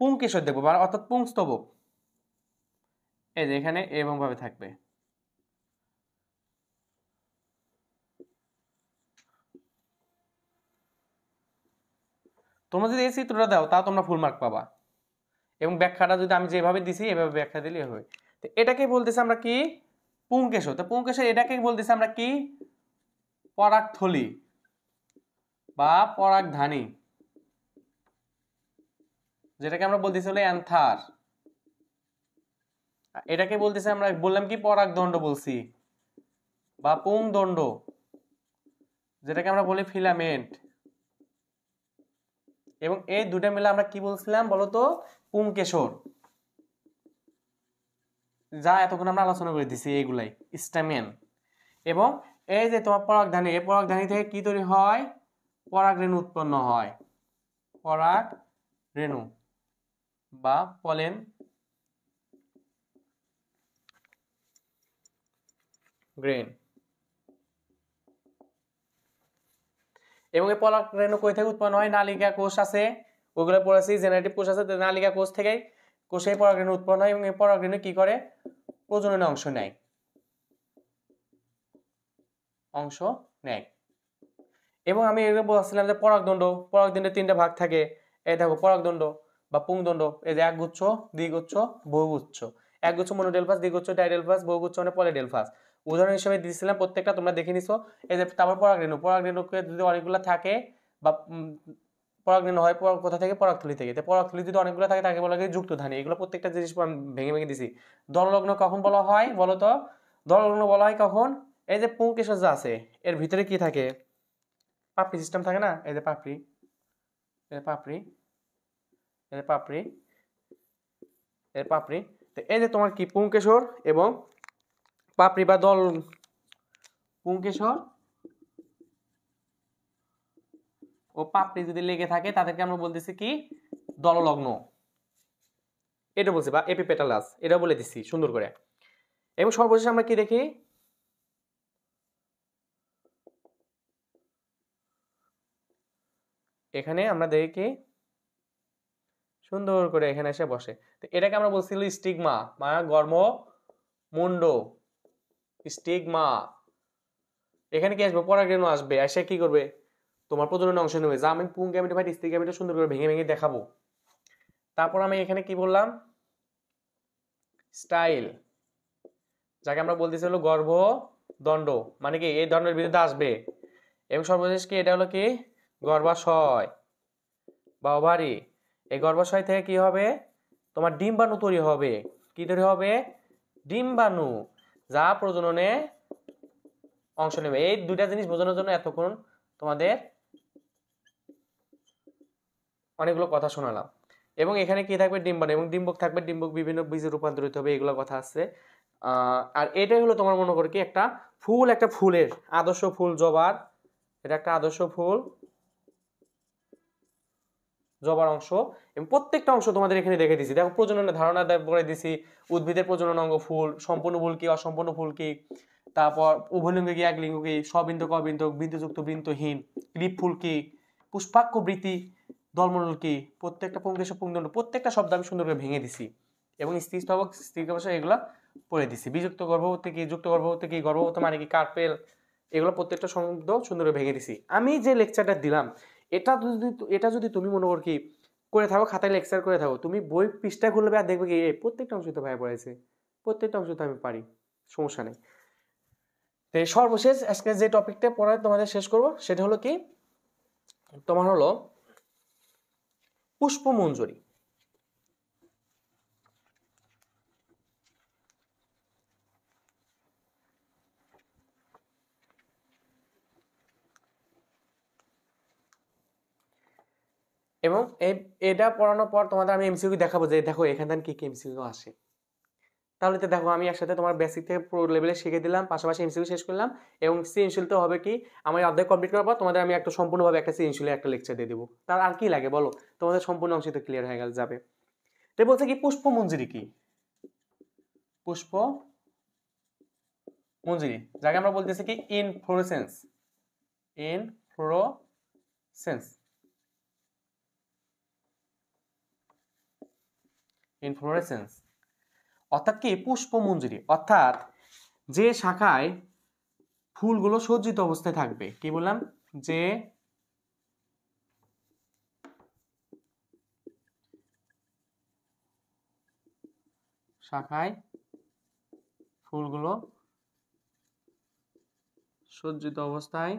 পুংকেশর দেখবো, অর্থাৎ পুংস্তবক, এই যে এখানে এরকম ভাবে থাকবে। তোমরা যদি এই চিত্রটা দাও তাও তোমরা ফুল মার্ক পাবা, এবং ব্যাখ্যাটা যদি আমি যেভাবে দিছি এভাবে ব্যাখ্যা দিলে হবে। তো এটাকে বলতেছি আমরা কি, পুংকেশ। তো পুংকেশ এটাকে বলতেছি আমরা কি, পরাগথলি বা পরাগধানী, যেটাকে আমরা বলতেছি হলো অ্যান্থার। এটাকে বলতেছি আমরা বললাম কি, পরাগদণ্ড বলছি, বা পুংদণ্ড, যেটাকে আমরা বলি ফিলামেন্ট। এবং এই দুটা মিলে আমরা কি বলছিলাম বলতো, পুংকেশর, যা এতক্ষণ আমরা আলোচনা করে দিছি এইগুলাই স্টেমেন। এবং এই যে তোমার পরাগধানী, এই পরাগধানী থেকে কি তৈরি হয়, পরাগ রেণু উৎপন্ন হয়, পরাগ রেণু বা পলেন গ্রেন। এবং এই পরাগ রেণু কই থেকে উৎপন্ন হয়, নালিকা কোষ আছে, ওইগুলো পড়েছি, জেনারেটিভ কোষ আছে, নালিকা কোষ থেকে কোষে পরাগ রেণু উৎপন্ন হয়, এবং এই পরাগ রেণু কি করে, প্রজননে অংশ নেয়, অংশ নেয়। এবং আমি এগুলো বলছিলাম যে পরাগদণ্ড, পরাগদণ্ডের তিনটা ভাগ থাকে। এই দেখো পরাগদণ্ড বা পুংদণ্ড, এই যে একগুচ্ছ, দ্বিগুচ্ছ, বহুগুচ্ছ। একগুচ্ছ মনোডেলফাস, দ্বিগুচ্ছ ডাইডেলফাস, বহুগুচ্ছ মানে পলিডেলফাস। উদাহরণ হিসেবে দিয়েছিলাম, প্রত্যেকটা তোমরা দেখে নিছো। এই যে তারপর পরাগরেণু, পরাগরেণুকে যদি অনেকগুলো থাকে বা পরাগরেণু হয় কোথা থেকে, পরাগথলি থেকে। তো পরাগথলি যদি অনেকগুলো থাকে তাকে বলা হয় যুক্তধানী। এগুলো প্রত্যেকটা জিনিস আমি ভেঙে ভেঙে দিছি। দললগ্ন কখন বলা হয় বলো তো, দললগ্ন বলা হয় কখন, এই যে পুংকেশর যা আছে এর ভিতরে কি থাকে, পাপড়ি সিস্টেম থাকে না, এই যে পাপড়ি, এই পাপড়ি, এই পাপড়ি, এই পাপড়ি। তো এই যে তোমার কি পুংকেশর এবং পাপড়ি বা দল, পুংকেশর ও পাপড়ি যদি লেগে থাকে তাদেরকে আমরা বলতেছি কি, দললগ্ন, এটা বলছি, বা এপিপেটালাস, এটা বলে দিছি সুন্দর করে। এবং সর্বশেষ আমরা কি দেখি, এখানে আমরা দেখি কি সুন্দর করে এখানে এসে বসে। তো এটাকে আমরা বলছিল স্টিগমা, মানে গর্ভ মুন্ড, স্টিগমা, এখানে কি আসবে? পরাগরেণু আসবে, এসে কি করবে? তোমার প্রজননে অংশ নেবে। যা আমি পুং গ্যামেটোফাইট, স্ত্রী গ্যামেটো সুন্দর করে ভেঙে ভেঙে দেখাবো। তারপর আমি এখানে কি বললাম? স্টাইল, যাকে আমরা বলতেছি হলো গর্ভদণ্ড, মানে কি এই দণ্ডের বিরুদ্ধে আসবে। এবং সর্বশেষ কি, এটা হলো কি গর্ভাশয় বা ওভারি। এই গর্ভাশয় থেকে কি হবে? তোমার ডিম্বাণু তৈরি হবে। কি তৈরি হবে? ডিম্বাণু, যা প্রজননে অংশ নেবে। এই দুইটা জিনিস বোঝানোর জন্য এতক্ষণ তোমাদের অনেকগুলো কথা শোনালাম। এবং এখানে কি থাকবে? ডিম্বাণু, এবং ডিম্বক থাকবে। ডিম্বক বিভিন্ন বীজে রূপান্তরিত হবে, এগুলো কথা আছে। আর এটাই হলো তোমার মনে করো কি একটা ফুল, একটা ফুলের আদর্শ ফুল জবার, এটা একটা আদর্শ ফুল জবার অংশ। এবং প্রত্যেকটা অংশ তোমাদের এখানে দেখে দিছি। দেখো প্রজননের ধারণা করে দিছি, উদ্ভিদের প্রজনন অঙ্গ ফুল, সম্পূর্ণ ফুল কি, অসম্পূর্ণ ফুল কি, তারপর উভয়লিঙ্গ কি, একলিঙ্গ কি, সবিন্দু কবিন্দু, বিন্দুযুক্ত বৃন্তহীন, ক্লিপ ফুল কি, পুষ্পাক্ষ বৃত্তি, দলমণ্ডল কি, প্রত্যেকটা পুংকেশ পুংদণ্ড, প্রত্যেকটা শব্দ আমি সুন্দর করে ভেঙে দিছি। এবং স্ত্রীস্তবক, স্ত্রীগর্ভাশয় এগুলা পড়ে দিছি। বিযুক্ত গর্ভবতী কি, যুক্ত গর্ভবতী কি, গর্ভবতী মানে কি, কার্পেল, এগুলো প্রত্যেকটা শব্দ সুন্দর করে ভেঙে দিছি। আমি যে লেকচারটা দিলাম, এটা যদি তুমি মনে কর কি করে থাকো, খাতায় লেকচার করে থাকো, তুমি বই পৃষ্ঠা খুলবে আর দেখবে কি এই প্রত্যেকটা অংশ তো ভাই পড়েছে, প্রত্যেকটা অংশ তো আমি পারি, সমস্যা নেই। তো সর্বশেষ আজকে যে টপিকটা পড়ায় তোমাদের শেষ করব, সেটা হলো কি তোমার হলো পুষ্পমঞ্জরি। এবং এটা পড়ানোর পর তোমাদের আমি এমসিকিউ দেখাবো যে দেখো এখান থেকে কি এমসিকিউ আসে। তাহলে তো দেখো আমি একসাথে তোমার বেসিক থেকে প্রো লেভেলে শিখে দিলাম, পাশাপাশি এমসিকিউ শেষ করলাম। এবং সৃজনশীল তো হবে কি, আমার অধ্যায় কমপ্লিট করার পর তোমাদের আমি একটা সম্পূর্ণভাবে একটা সৃজনশীলের একটা লেকচার দিয়ে দেবো। তার আর কি লাগে বলো? তোমাদের সম্পূর্ণ অংশ তো ক্লিয়ার হয়ে যাবে। তো বলছে কি পুষ্পমঞ্জরি কি? পুষ্প মঞ্জরি, যাকে আমরা বলতেছি কি ইনফ্লোরেসেন্স, ইনফ্লোরেসেন্স, ইনফ্লোরেসেন্স অর্থাৎ কি পুষ্পমঞ্জরি, অর্থাৎ যে শাখায় ফুলগুলো সজ্জিত অবস্থায় থাকবে। কি বললাম? যে শাখায় ফুলগুলো সজ্জিত অবস্থায়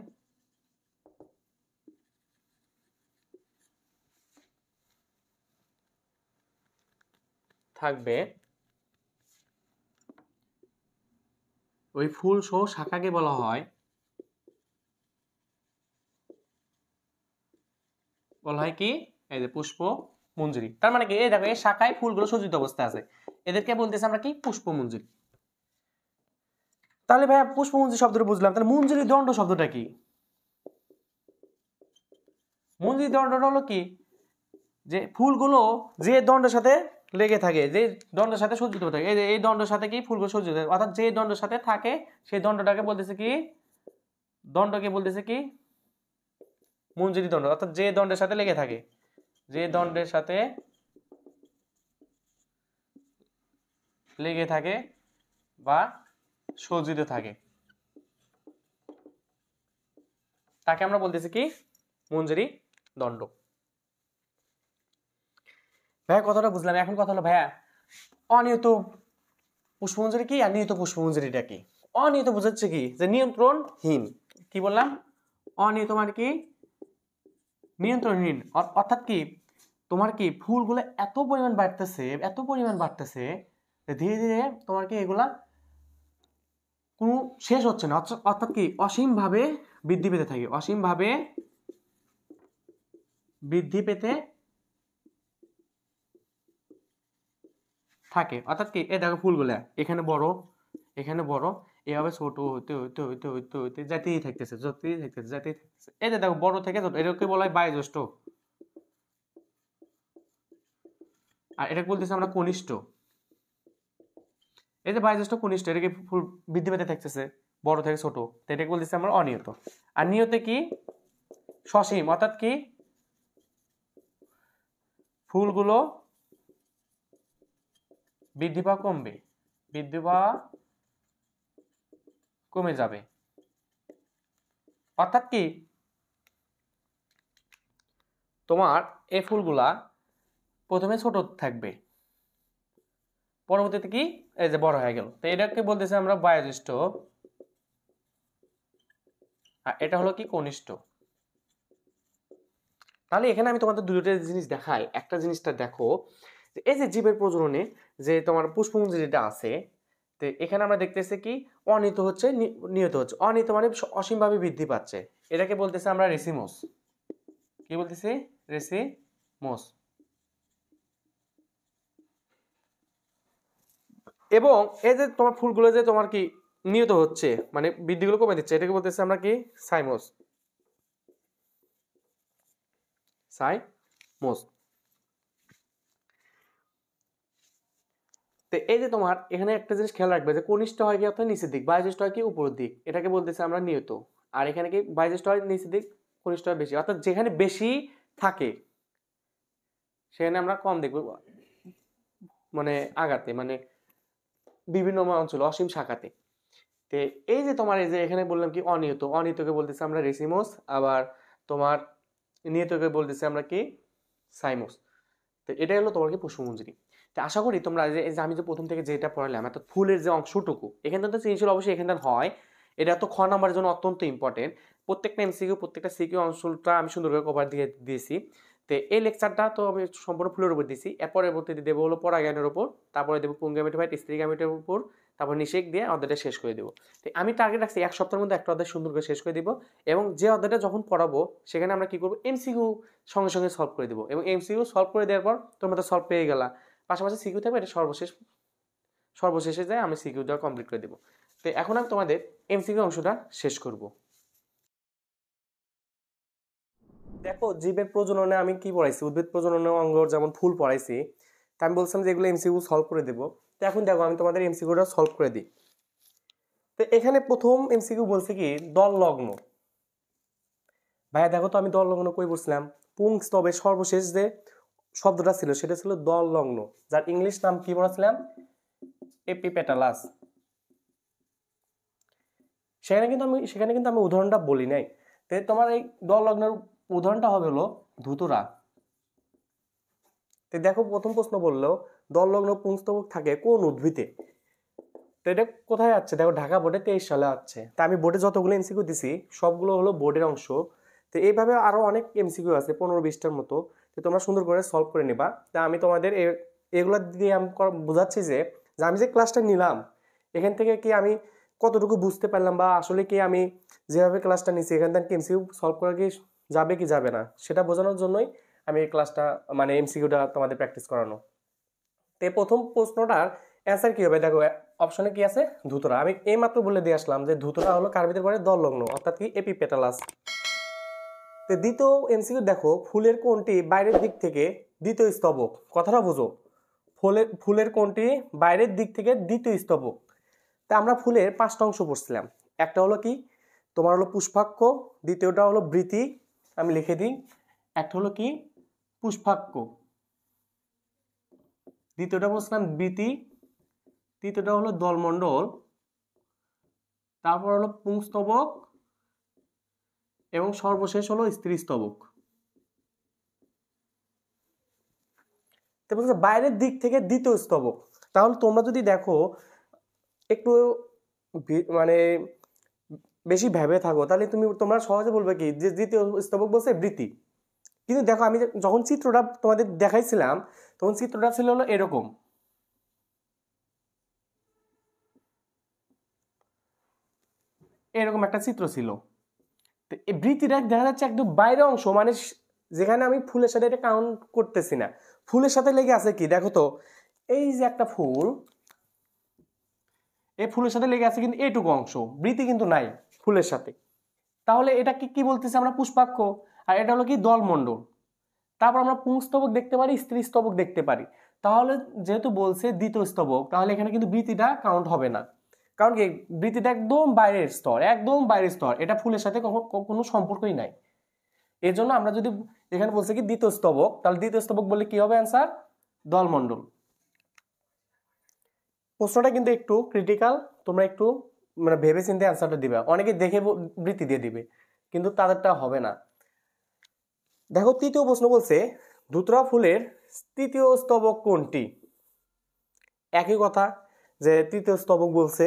থাকবে, ওই ফুল সহ শাখাকে বলা হয় কি এই যে পুষ্প মঞ্জরি। তার মানে কি এই দেখো এই শাখায় ফুলগুলো সজ্জিত অবস্থায় আছে, এদেরকে বলতেছি আমরা কি পুষ্প মঞ্জরি। তাহলে ভাইয়া পুষ্পমঞ্জরি শব্দটা বুঝলাম, তাহলে মঞ্জরি দণ্ড শব্দটা কি? মঞ্জরি দণ্ডটা হলো কি, যে ফুলগুলো যে দণ্ডের সাথে লেগে থাকে, যে দণ্ডের সাথে সজ্জিত থাকে, এই দণ্ডের সাথে কি ফুলগুলো সজ্জিত থাকে, অর্থাৎ যে দণ্ডের সাথে থাকে সেই দণ্ডটাকে বলতেছে কি, দণ্ডকে বলতেছে কি মঞ্জরি দণ্ড। অর্থাৎ যে দণ্ডের সাথে লেগে থাকে, যে দণ্ডের সাথে লেগে থাকে বা সজ্জিত থাকে তাকে আমরা বলতেছি কি মঞ্জরি দণ্ড। ভাইয়া কথাটা বুঝলাম। এখন কথা হলো ভাইয়া অনিয়ত পুষ্পমঞ্জরি কি আর নিয়ত পুষ্পমঞ্জরিটা কি? অনিয়ত বোঝাচ্ছে কি, যে নিয়ন্ত্রণহীন। কি বললাম? অনিয়ত মানে কি নিয়ন্ত্রণহীন, অর্থাৎ কি তোমার কি ফুলগুলো এত পরিমাণ বাড়তেছে, এত পরিমাণ বাড়তেছে ধীরে ধীরে তোমার কি এগুলা কোনো শেষ হচ্ছে না, অর্থাৎ কি অসীম ভাবে বৃদ্ধি পেতে থাকে, অসীম ভাবে বৃদ্ধি পেতে থাকে। অর্থাৎ কি এই দেখো ফুলগুলা এখানে বড়, এখানে বড়, এভাবে ছোট হইতে হইতে হইতে হইতে হইতে যেতেই থাকতেছে, যেতেই থাকতেছে, যেতেই থাকতেছে। এই যে দেখো বড় থেকে ছোট, এটাকে বলা হয় বায়োজ্যেষ্ঠ, আর এটাকে বলতেছি আমরা কনিষ্ঠ। এই যে বায়োজ্যেষ্ঠ কনিষ্ঠ, এটাকে ফুল বৃদ্ধি পেতে থাকতেছে বড় থেকে ছোট, তো এটাকে বলতেছি আমরা অনিয়ত। আর নিয়তে কি সসীম, অর্থাৎ কি ফুলগুলো বৃদ্ধি পাওয়া কমবে, বৃদ্ধি পাওয়া কমে যাবে। অর্থাৎ কি তোমার এই ফুলগুলা প্রথমে ছোট থাকবে, পরবর্তীতে কি এই যে বড় হয়ে গেল। তো এটাকে বলতেছে আমরা বয়োজ্যেষ্ঠ, আর এটা হলো কি কনিষ্ঠ। তাহলে এখানে আমি তোমাদের দুটো জিনিস দেখাই। একটা জিনিসটা দেখো, এই যে জীবের প্রজননে যে তোমার পুষ্পমঞ্জরি যেটা আছে, তো এখানে আমরা দেখতেছি কি অনিয়ত হচ্ছে, নিয়ত হচ্ছে। অনিয়ত মানে অসীমভাবে বৃদ্ধি পাচ্ছে, এটাকে বলতেছে আমরা রেসিমোস। কি বলতেছি? রেসিমোস। এবং এই যে তোমার ফুলগুলো যে তোমার কি নিয়ত হচ্ছে, মানে বৃদ্ধিগুলো কমে দিচ্ছে, এটাকে বলতেছে আমরা কি সাইমোস। সাইমোস। তো এই যে তোমার এখানে একটা জিনিস খেয়াল রাখবে যে কনিষ্ঠ হয় কি অর্থাৎ নিচের দিক, বয়োজ্যেষ্ঠ হয় কি উপরের দিক, এটাকে বলতেছে আমরা নিয়ত। আর এখানে কি বয়োজ্যেষ্ঠ হয় নিচের দিক, কনিষ্ঠ হয় বেশি। অর্থাৎ যেখানে বেশি থাকে সেখানে আমরা কম দেখবো, মানে আগাতে, মানে বিভিন্ন অঞ্চল অসীম শাখাতে। তো এই যে তোমার এই যে এখানে বললাম কি অনিয়ত, অনিয়তকে বলতেছে আমরা রেসিমোস, আবার তোমার নিয়তকে বলতেছে আমরা কি সাইমোস। তো এটাই হলো তোমার কি পুষ্পমঞ্জরি। তো আশা করি তোমরা যে আমি যে প্রথম থেকে যেটা পড়ালাম, অর্থাৎ ফুলের যে অংশটুকু এখানে তো সৃজনশীল অবশ্যই এখানে হয়, এটা তো খ নাম্বারের জন্য অত্যন্ত ইম্পর্টেন্ট। প্রত্যেকটা এমসিকিউ প্রত্যেকটা সিকিউ অংশটা আমি সুন্দর করে কভার দিয়ে দিয়েছি। তো এই লেকচারটা তো আমি সম্পূর্ণ ফুলের উপর দিয়েছি, এরপরে পরবর্তীতে দেবো হলো পরাগায়নের উপর, তারপরে দেবো পুংগামিটোফাইট, স্ত্রী গামিটের উপর, তারপর নিষেক দিয়ে অধ্যায়টা শেষ করে দেবো। তো আমি টার্গেট রাখছি এক সপ্তাহের মধ্যে একটা অধ্যায় সুন্দর করে শেষ করে দিব। এবং যে অধ্যায়টা যখন পড়াবো সেখানে আমরা কি করবো, এমসিকিউ সঙ্গে সঙ্গে সলভ করে দেবো, এবং এমসিকিউ সলভ করে দেওয়ার পর তোমরা তো সলভ পেয়ে গেলা, পাশাপাশি সিকিউ থাকবে, এটা সর্বশেষে যায় আমি সিকিউ দেওয়া কমপ্লিট করে দেবো। তো এখন আমি তোমাদের এমসিকিউ অংশটা শেষ করব। দেখো জীবের প্রজননে আমি কি পড়াইছি, উদ্ভিদ প্রজননে অঙ্গ যেমন ফুল পড়াইছি, তা আমি বলছিলাম যে এগুলো এমসিকিউ সলভ করে দেবো। তো এখন দেখো আমি তোমাদের এমসিকিউটা সলভ করে দিই। তো এখানে প্রথম এমসিকিউ বলছে কি দল লগ্ন। ভাইয়া দেখো তো আমি দল লগ্ন কই বলছিলাম, পুংস্তবে সর্বশেষ যে শব্দটা ছিল সেটা ছিল দল লগ্ন, যার ইংলিশ নাম কি বলেছিলাম, এপিপেটালাস। সেখানে কিন্তু আমি উদাহরণটা বলি নাই। তো তোমার এই দল লগ্নের উদাহরণটা হবে হলো ধুতরা। তো দেখো প্রথম প্রশ্ন বললো দল লগ্ন পুংস্তবক থাকে কোন উদ্ভিদে। তো এটা কোথায় আছে, দেখো ঢাকা বোর্ডে 23 সালে আছে। তা আমি বোর্ডে যতগুলো এমসিকিউ দিছি সবগুলো হলো বোর্ডের অংশ। তো এইভাবে আরো অনেক এমসিকিউ আছে 15-20টার মতো, তো তোমরা সুন্দর করে সলভ করে নিবা। তা আমি তোমাদের এগুলো দিয়ে আমি বোঝাচ্ছি যে আমি যে ক্লাসটা নিলাম এখান থেকে কি আমি কতটুকু বুঝতে পারলাম, বা আসলে কি আমি যেভাবে ক্লাসটা নিচ্ছি এখান থেকে এমসিকিউ সলভ করা কি যাবে কি যাবে না সেটা বোঝানোর জন্যই আমি এই ক্লাসটা, মানে এমসিকিউটা তোমাদের প্র্যাকটিস করানো। তো প্রথম প্রশ্নটার অ্যান্সার কি হবে, দেখো অপশনে কি আছে, ধুতরা। আমি এই মাত্র বলে দিয়ে আসলাম যে ধুতরা হলো কার ভিতরে পড়ে, দল লগ্ন, অর্থাৎ কি এপিপেটালাস। তো দ্বিতীয় এমসিকিউ দেখো ফুলের কোনটি বাইরের দিক থেকে দ্বিতীয় স্তবক, কথাটা বুঝো, ফুলের কোনটি বাইরের দিক থেকে দ্বিতীয় স্তবক। তা আমরা ফুলের 5টা অংশ পড়ছিলাম, একটা হলো কি তোমার হলো পুষ্পাক্ষ, দ্বিতীয়টা হলো বৃতি, আমি লিখে দিই, একটা হলো কি পুষ্পাক্ষ, দ্বিতীয়টা বলছিলাম বৃতি, তৃতীয়টা হলো দলমণ্ডল, তারপর হলো পুংস্তবক, এবং সর্বশেষ হলো স্ত্রীস্তবক। তারপর বাইরের দিক থেকে দ্বিতীয় স্তবক, তাহলে তোমরা যদি দেখো একটু মানে বেশি ভেবে থাকো তাহলে তোমরা সহজে বলবে কি যে দ্বিতীয় স্তবক বলছে বৃতি। কিন্তু দেখো আমি যখন চিত্রটা তোমাদের দেখাইছিলাম তখন চিত্রটা ছিল হলো এরকম, এরকম একটা চিত্র ছিল। তো এই বৃত্তিটা দেখা যাচ্ছে একদম বাইরের অংশ, মানে যেখানে আমি ফুলের সাথে এটা কাউন্ট করতেছি না, ফুলের সাথে লেগে আছে কি দেখো তো, এই যে একটা ফুল, এই ফুলের সাথে লেগে আছে কিন্তু এইটুকু অংশ, বৃত্তি কিন্তু নাই ফুলের সাথে। তাহলে এটা কি বলতেছি আমরা, পুষ্পাক্ষ। আর এটা হলো কি দলমণ্ডল। তারপর আমরা পুংস্তবক দেখতে পারি, স্ত্রী স্তবক দেখতে পারি। তাহলে যেহেতু বলছে দ্বিতীয় স্তবক, তাহলে এখানে কিন্তু বৃত্তিটা কাউন্ট হবে না, কারণ কি বৃত্তিটা একদম বাইরের স্তর, একদম বাইরের স্তর, এটা ফুলের সাথে কোনো সম্পর্কই নাই। এর জন্য আমরা যদি এখানে বলছি কি দ্বিতীয় স্তবক, তাহলে দ্বিতীয় স্তবক বললে কি হবে অ্যান্সার, দলমণ্ডল। প্রশ্নটা কিন্তু একটু ক্রিটিক্যাল, তোমরা একটু মানে ভেবে চিন্তে অ্যান্সারটা দিবে, অনেকে দেখে বৃত্তি দিয়ে দিবে, কিন্তু তাদেরটা হবে না। দেখো তৃতীয় প্রশ্ন বলছে ধুতরা ফুলের তৃতীয় স্তবক কোনটি? একই কথা, যে তৃতীয় স্তবক বলছে,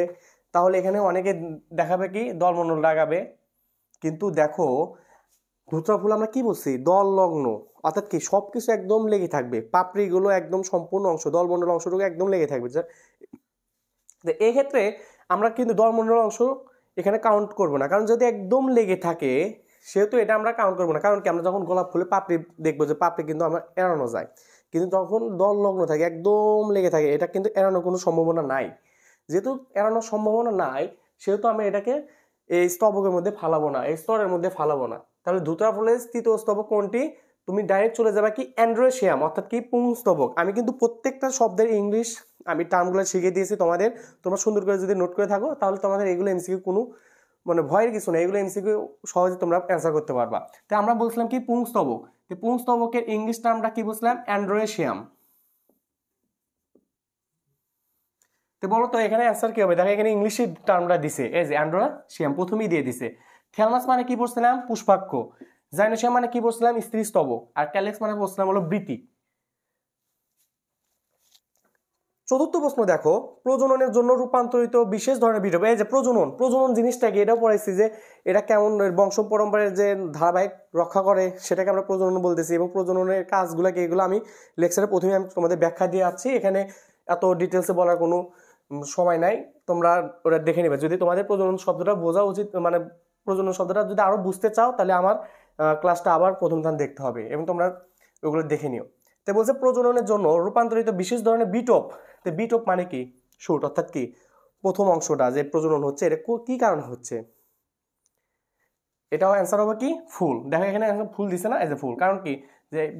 তাহলে এখানে অনেকে দেখাবে কি দলমণ্ডল লাগাবে, কিন্তু দেখো ধুতরা ফুল আমরা কি বলছি দল লগ্ন, অর্থাৎ কি সবকিছু একদম লেগে থাকবে, পাপড়িগুলো একদম সম্পূর্ণ অংশ, দলমণ্ডল অংশটুকু একদম লেগে থাকবে। এই ক্ষেত্রে আমরা কিন্তু দলমণ্ডল অংশ এখানে কাউন্ট করব না, কারণ যদি একদম লেগে থাকে সেহেতু এটা আমরা কাউন্ট করবো না। কারণ কি আমরা যখন গোলাপ ফুলে পাপড়ি দেখবো যে পাপড়ি কিন্তু আমরা এড়ানো যায়, কিন্তু যখন দল লগ্ন থাকে একদম লেগে থাকে এটা কিন্তু এড়ানোর কোনো সম্ভাবনা নাই। যেহেতু এড়ানোর সম্ভাবনা নাই সেহেতু আমি এটাকে এই স্তবকের মধ্যে ফালাবো না, এই স্তরের মধ্যে ফালাবো না। তাহলে ধুতরা ফুলের তৃতীয় স্তবক কোনটি? তুমি ডাইরেক্ট চলে যাবে কি অ্যান্ড্রোয়েশিয়াম, অর্থাৎ কি পুংস্তবক। আমি কিন্তু প্রত্যেকটা শব্দের ইংলিশ আমি টার্মগুলো শিখিয়ে দিয়েছি তোমাদের, তোমরা সুন্দর করে যদি নোট করে থাকো তাহলে তোমাদের এগুলো এমসিকিউ কোনো মানে ভয়ের কিছু না, এগুলো এমসিকিউ সহজে তোমরা অ্যান্সার করতে পারবা। তাই আমরা বলছিলাম কি পুংস্তবক, তো পুংস্তবকের ইংলিশ টার্মটা কি বলছিলাম? অ্যান্ড্রোয়েশিয়াম। তো বলো তো এখানে অ্যান্সার কি হবে? দেখো এখানে ইংলিশের টার্মটা দিছে, এই যে অ্যান্ড্রোয়েশিয়াম প্রথমেই দিয়ে দিছে। থ্যালামাস মানে কি বলছিলাম? পুষ্পাক্ষ। জাইনোসিয়াম মানে কি বলছিলাম? স্ত্রী স্তবক। আর ক্যালেক্স মানে বলছিলাম হলো বৃতি। চতুর্থ প্রশ্ন দেখো প্রজননের জন্য রূপান্তরিত বিশেষ ধরনের বিটপ। এই যে প্রজনন জিনিসটাকে এটাও পড়াইছি যে এটা কেমন বংশ পরম্পরার যে ধারাবাহিক রক্ষা করে সেটাকে আমরা প্রজনন বলতেছি, এবং প্রজননের কাজগুলোকে এগুলো আমি লেকচারে প্রথমে আমি তোমাদের ব্যাখ্যা দিয়ে আছি, এখানে এত ডিটেলসে বলার কোনো সময় নাই, তোমরা ওটা দেখে নেবে। যদি তোমাদের প্রজনন শব্দটা বোঝা উচিত, মানে প্রজনন শব্দটা যদি আরো বুঝতে চাও তাহলে আমার ক্লাসটা আবার প্রথম স্থান দেখতে হবে এবং তোমরা ওগুলো দেখে নিও। তো বলছে প্রজননের জন্য রূপান্তরিত বিশেষ ধরনের বিটপ। তো বিটপ মানে কি? শুট, অর্থাৎ কি প্রথম অংশটা যে প্রজনন হচ্ছে এটা কি কারণে হচ্ছে? এটাও অ্যান্সার হবে কি ফুল। দেখো এখানে ফুল দিছে না, এজ এ ফুল। কারণ কি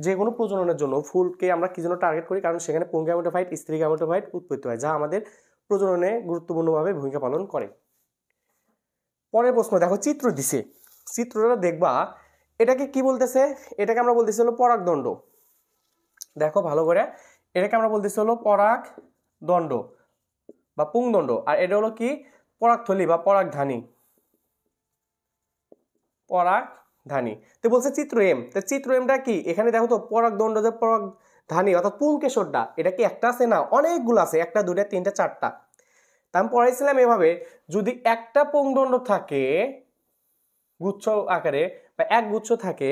যে কোনো প্রজননের জন্য ফুলকে আমরা কি জন্য টার্গেট করি? কারণ সেখানে পুং গ্যামেটোফাইট স্ত্রী গ্যামেটোফাইট উৎপত্তি হয়, যা আমাদের প্রজননে গুরুত্বপূর্ণভাবে ভূমিকা পালন করে। পরের প্রশ্ন দেখো চিত্র দিছে, চিত্রটা দেখবা এটাকে কি বলতেছে? এটাকে আমরা বলতেছি হলো পরাগদণ্ড। দেখো ভালো করে, এটাকে আমরা বলতেছি হলো পরাগদণ্ড বা পুংদণ্ড, আর এটা হলো কি পরাগথলি বা পরাগধানী। পরাগধানী। তো বলছে চিত্র এম, তো চিত্র এমটা কি? এখানে দেখো তো পরাগদণ্ড যে পরাগধানী অর্থাৎ পুংকেশরটা, এটা কি একটা আছে? না, অনেকগুলো আছে, একটা দুইটা তিনটা চারটা। তা আমি পড়াইছিলাম এভাবে, যদি একটা পুংদণ্ড থাকে গুচ্ছ আকারে বা এক গুচ্ছ থাকে,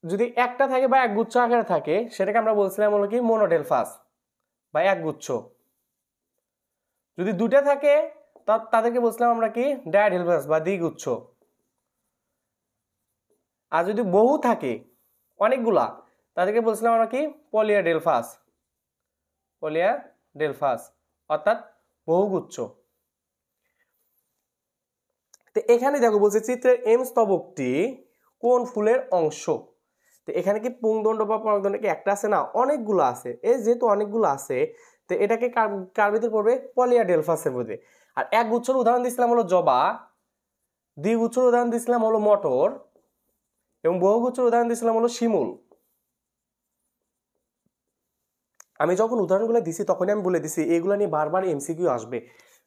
যদি একটা থাকে বা এক গুচ্ছ আকারে থাকে সেটাকে আমরা বলছিলাম হলো কি মোনোডেলফাস বা এক গুচ্ছ। যদি দুটা থাকে তাদেরকে বলছিলাম আমরা কি ডায়াডেলফাস বা দ্বিগুচ্ছ। আর যদি বহু থাকে অনেকগুলা তাদেরকে বলছিলাম আমরা কি পলিয়াডেলফাস। পলিয়াডেলফাস অর্থাৎ বহুগুচ্ছ। তো এখানে দেখো বলছে চিত্রের এম স্তবকটি কোন ফুলের অংশ? তো এখানে কি পুংদণ্ড বা পরাগদণ্ড কি একটা আছে? না, অনেকগুলো আছে। এই যেহেতু অনেকগুলো আছে তো এটাকে কার ভিতরে পড়বে? পলিয়াডেলফাসের মধ্যে। আর এক গুচ্ছর উদাহরণ দিয়েছিলাম হলো জবা, দ্বিগুচ্ছর উদাহরণ দিয়েছিলাম হলো মটর, এবং বহুগুচ্ছর উদাহরণ দিয়েছিলাম হলো শিমুল। আমি যখন উদাহরণগুলো দিছি তখনই আমি বলে দিছি এগুলো নিয়ে বারবার এমসিকিউ আসবে।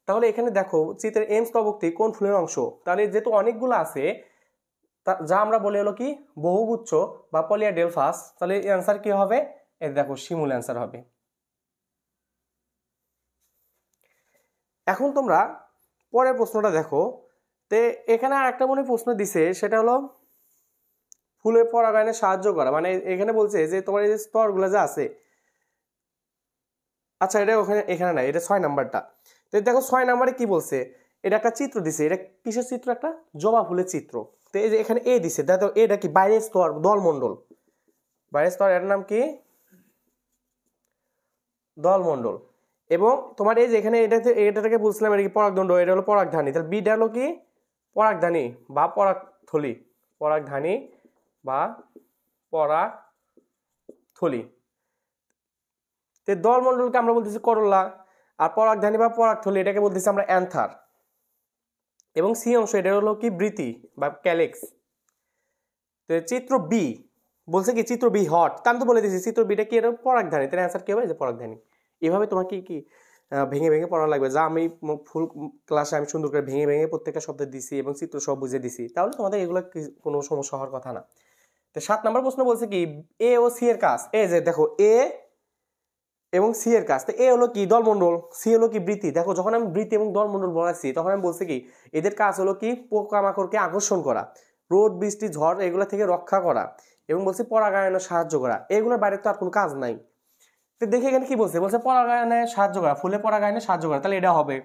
তাহলে এখানে দেখো চিত্রের এম স্তবকটি কোন ফুলের অংশ? তাহলে যেহেতু অনেকগুলো আছে যা আমরা বলি হলো কি বহুগুচ্ছ বা পলিয়াডেলফাস, তাহলে অ্যান্সার কি হবে? এই দেখো শিমুল অ্যান্সার হবে। এখন তোমরা পরের প্রশ্নটা দেখো, তে এখানে আর একটা মনে প্রশ্ন দিছে, সেটা হলো ফুলের পরাগায়নে সাহায্য করা। মানে এখানে বলছে যে তোমার এই যে স্তরগুলো যে আছে, আচ্ছা এটা এখানে নাই, এটা 6 নাম্বারটা। তো দেখো 6 নাম্বারে কি বলছে? এটা একটা চিত্র দিছে, এটা কিসের চিত্র? একটা জবা ফুলের চিত্র। তো এই যে এখানে এ দিছে, দেখো এটা কি বাইরের স্তর দলমণ্ডল, বাইরের স্তর, এর নাম কি দলমণ্ডল। এবং তোমার এই যে এখানে এটা থেকে বলছিলাম এটা কি পরাগদণ্ড, এটা হলো পরাগধানী। তাহলে বিটা হলো কি পরাগধানী বা পরাগথলি, পরাগধানী বা পরাগথলি। তো দলমণ্ডলকে আমরা বলতেছি করল্লা, আর পরাগধানী বা পরাগথলি এটাকে বলতেছি আমরা অ্যান্থার। এবং সি অংশ এটা হলো কি বৃতি বা ক্যালেক্স। তো চিত্র বি বলছে কি চিত্র বি হট, তা আমি তো বলে দিয়েছি চিত্র বিটা কি? এটা পরাগধানী। তাহলে অ্যান্সার কি হবে? যে পরাগধানী। এভাবে তোমাকে কি ভেঙে ভেঙে পড়া লাগবে, যা আমি ফুল ক্লাসে আমি সুন্দর করে ভেঙে ভেঙে প্রত্যেকটা শব্দ দিছি এবং চিত্র সব বুঝিয়ে দিছি, তাহলে তোমাদের এগুলো কোনো সমস্যা হওয়ার কথা না। তো 7 নম্বর প্রশ্ন বলছে কি এ ও সি এর কাজ, এই যে দেখো এ এবং সি এর কাজ, তো এ হলো কি দলমণ্ডল, সি হলো কি বৃত্তি। দেখো যখন আমি বৃত্তি এবং দলমণ্ডল বলাচ্ছি তখন আমি বলছি কি এদের কাজ হলো কি পোকামাকড়কে আকর্ষণ করা, রোদ বৃষ্টি ঝড় এগুলো থেকে রক্ষা করা এবং বলছি পরাগায়নে সাহায্য করা, এগুলোর বাইরে তো আর কোনো কাজ নাই। তো দেখে এখানে কি বলছে, বলছে পরাগায়নে সাহায্য করা, ফুলে পরাগায়নে সাহায্য করা, তাহলে এটা হবে।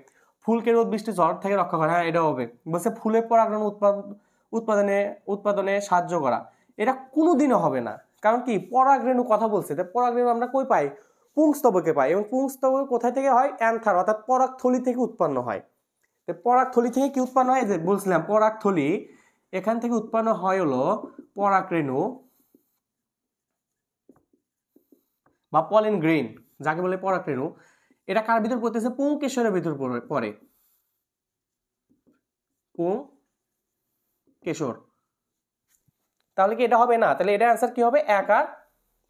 ফুলকে রোদ বৃষ্টি ঝড় থেকে রক্ষা করা, হ্যাঁ এটা হবে। বলছে ফুলে পরাগায়ন উৎপাদনে উৎপাদনে সাহায্য করা, এটা কোনোদিনও হবে না, কারণ কি পরাগরেণু কথা বলছে, পরাগরেণু আমরা কই পাই, পুংস্তবকে পাই, এবং পুংস্তবক কোথায় থেকে হয়, অ্যান্থার অর্থাৎ পরাগথলি থেকে উৎপন্ন হয়। তো পরাগথলি থেকে কি উৎপন্ন হয়, যে বলছিলাম পরাগথলি, এখান থেকে উৎপন্ন হয় হলো পরাগরেণু বা পলেন গ্রেইন, যাকে বলে পরাগরেণু। এটা কার ভিতর পড়তেছে, পুংকেশরের ভিতর পড়ে, পুংকেশর। তাহলে কি এটা হবে না, তাহলে এটা অ্যান্সার কি হবে 1 আর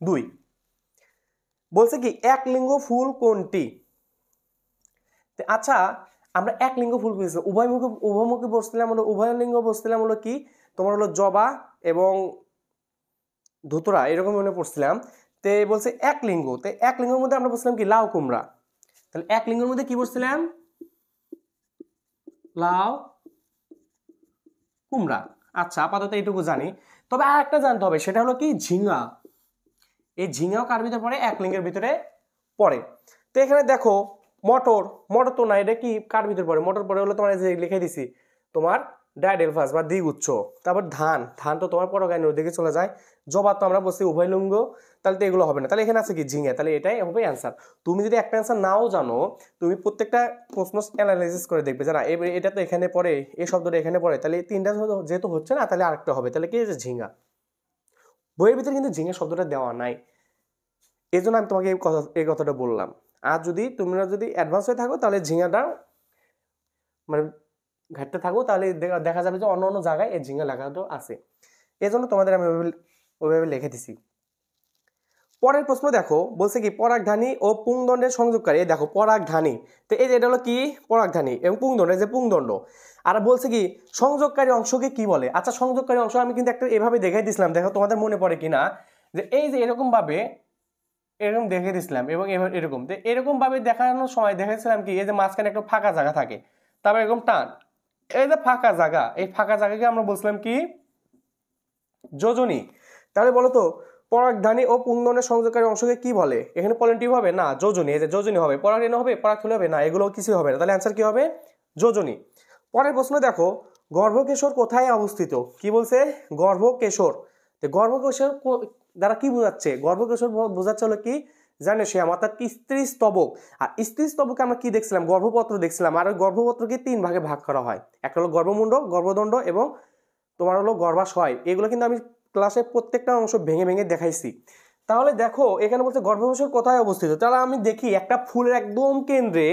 2। বলছে কি এক লিঙ্গ ফুল কোনটি, আচ্ছা আমরা এক লিঙ্গ ফুল বুঝছি, উভয়মুখী বসছিলাম হলো, উভয় লিঙ্গ বসছিলাম হলো কি তোমার হলো জবা এবং ধুতরা এরকম মনে পড়ছিলাম। তে বলছে এক লিঙ্গ, তো এক লিঙ্গের মধ্যে আমরা বলছিলাম কি লাউ কুমড়া, তাহলে এক লিঙ্গের মধ্যে কি বলছিলাম, লাউ কুমড়া। আচ্ছা আপাতত এইটুকু জানি, তবে আর একটা জানতে হবে, সেটা হলো কি ঝিঙ্গা। এই ঝিঙ্গাও কার ভিতরে পড়ে, এক লিঙ্গের ভিতরে পড়ে। তো এখানে দেখো মটর, মটর তো না, এটা কি কার ভিতরে পড়ে, মটর পড়ে হলো তোমার যে লিখে দিছি তোমার ডায়াডেলফাস বা দ্বিগুচ্ছ। তারপর ধান, ধান তো তোমার পরাগায়নের দিকে চলে যায়। জবা তো আমরা বলছি উভয় লিঙ্গ, তাহলে তো এগুলো হবে না। তাহলে এখানে আছে কি ঝিঙ্গা, তাহলে এটাই হবে অ্যান্সার। তুমি যদি একটা অ্যান্সার নাও জানো, তুমি প্রত্যেকটা প্রশ্ন অ্যানালাইসিস করে দেখবে যে না এটা তো এখানে পড়ে, এই শব্দটা এখানে পড়ে, তাহলে এই তিনটা যেহেতু হচ্ছে না, তাহলে আরেকটা হবে, তাহলে কি হচ্ছে ঝিঙ্গা। বইয়ের ভিতরে কিন্তু ঝিঙ্গা শব্দটা দেওয়া নাই, এই জন্য আমি তোমাকে এই কথাটা বললাম। আর যদি তোমরা যদি অ্যাডভান্স হয়ে থাকো তাহলে ঝিঙ্গাটা মানে ঘাটতে থাকো, তাহলে দেখা যাবে যে অন্য অন্য জায়গায় এই ঝিঙ্গা লেখাটা আছে, এই জন্য তোমাদের আমি ওইভাবে লিখে দিছি। পরের প্রশ্ন দেখো, বলছে কি পরাগধানী ও পুংদণ্ডের সংযোগকারী, এই দেখো পরাগধানী, তো এই যে এটা হলো কি পরাগধানী এবং পুংদণ্ড, এই যে পুংদণ্ড। আর বলছে কি সংযোগকারী অংশকে কি বলে, আচ্ছা সংযোগকারী অংশ আমি কিন্তু একটা এভাবে দেখাই দিছিলাম, দেখো তোমাদের মনে পড়ে কিনা, যে এই যে এরকম ভাবে এরকম দেখে দিছিলাম এবং এরকম, তো এরকম ভাবে দেখানোর সময় দেখেছিলাম কি এই যে মাঝখানে একটা ফাঁকা জায়গা থাকে, তারপর এরকম টান, এই যে ফাঁকা জায়গা, এই ফাঁকা জায়গাকে আমরা বলছিলাম কি যোজনী। তাহলে বলো তো পরাগধানী ও পুংদণ্ডের সংযোগকারী অংশকে কি বলে, এখানে পলেন্টিভ হবে না, যোজনী, এই যে যোজনী হবে, পরাগরেণু হবে, পরাগথলি হবে না, এগুলো কিছু হবে না, তাহলে অ্যান্সার কি হবে যোজনী। পরের প্রশ্ন দেখো, গর্ভকেশর কোথায় অবস্থিত, কি বলছে গর্ভকেশর, গর্ভকেশর দ্বারা কি বোঝাচ্ছে, গর্ভকেশর বোঝাচ্ছে হলো কি জানে সে অর্থাৎ স্ত্রী স্তবক। আর স্ত্রী স্তবকে আমরা কি দেখছিলাম, গর্ভপত্র দেখছিলাম, আর ওই গর্ভপত্রকে 3 ভাগে ভাগ করা হয়, একটা হলো গর্ভমুণ্ড, গর্ভদণ্ড এবং তোমার হলো গর্ভাশয়। এগুলো কিন্তু আমি ক্লাসে প্রত্যেকটা অংশ ভেঙে ভেঙে দেখাইছি। তাহলে দেখো এখানে বলছে গর্ভকেশর কোথায় অবস্থিত, তাহলে আমি দেখি একটা ফুলের একদম কেন্দ্রে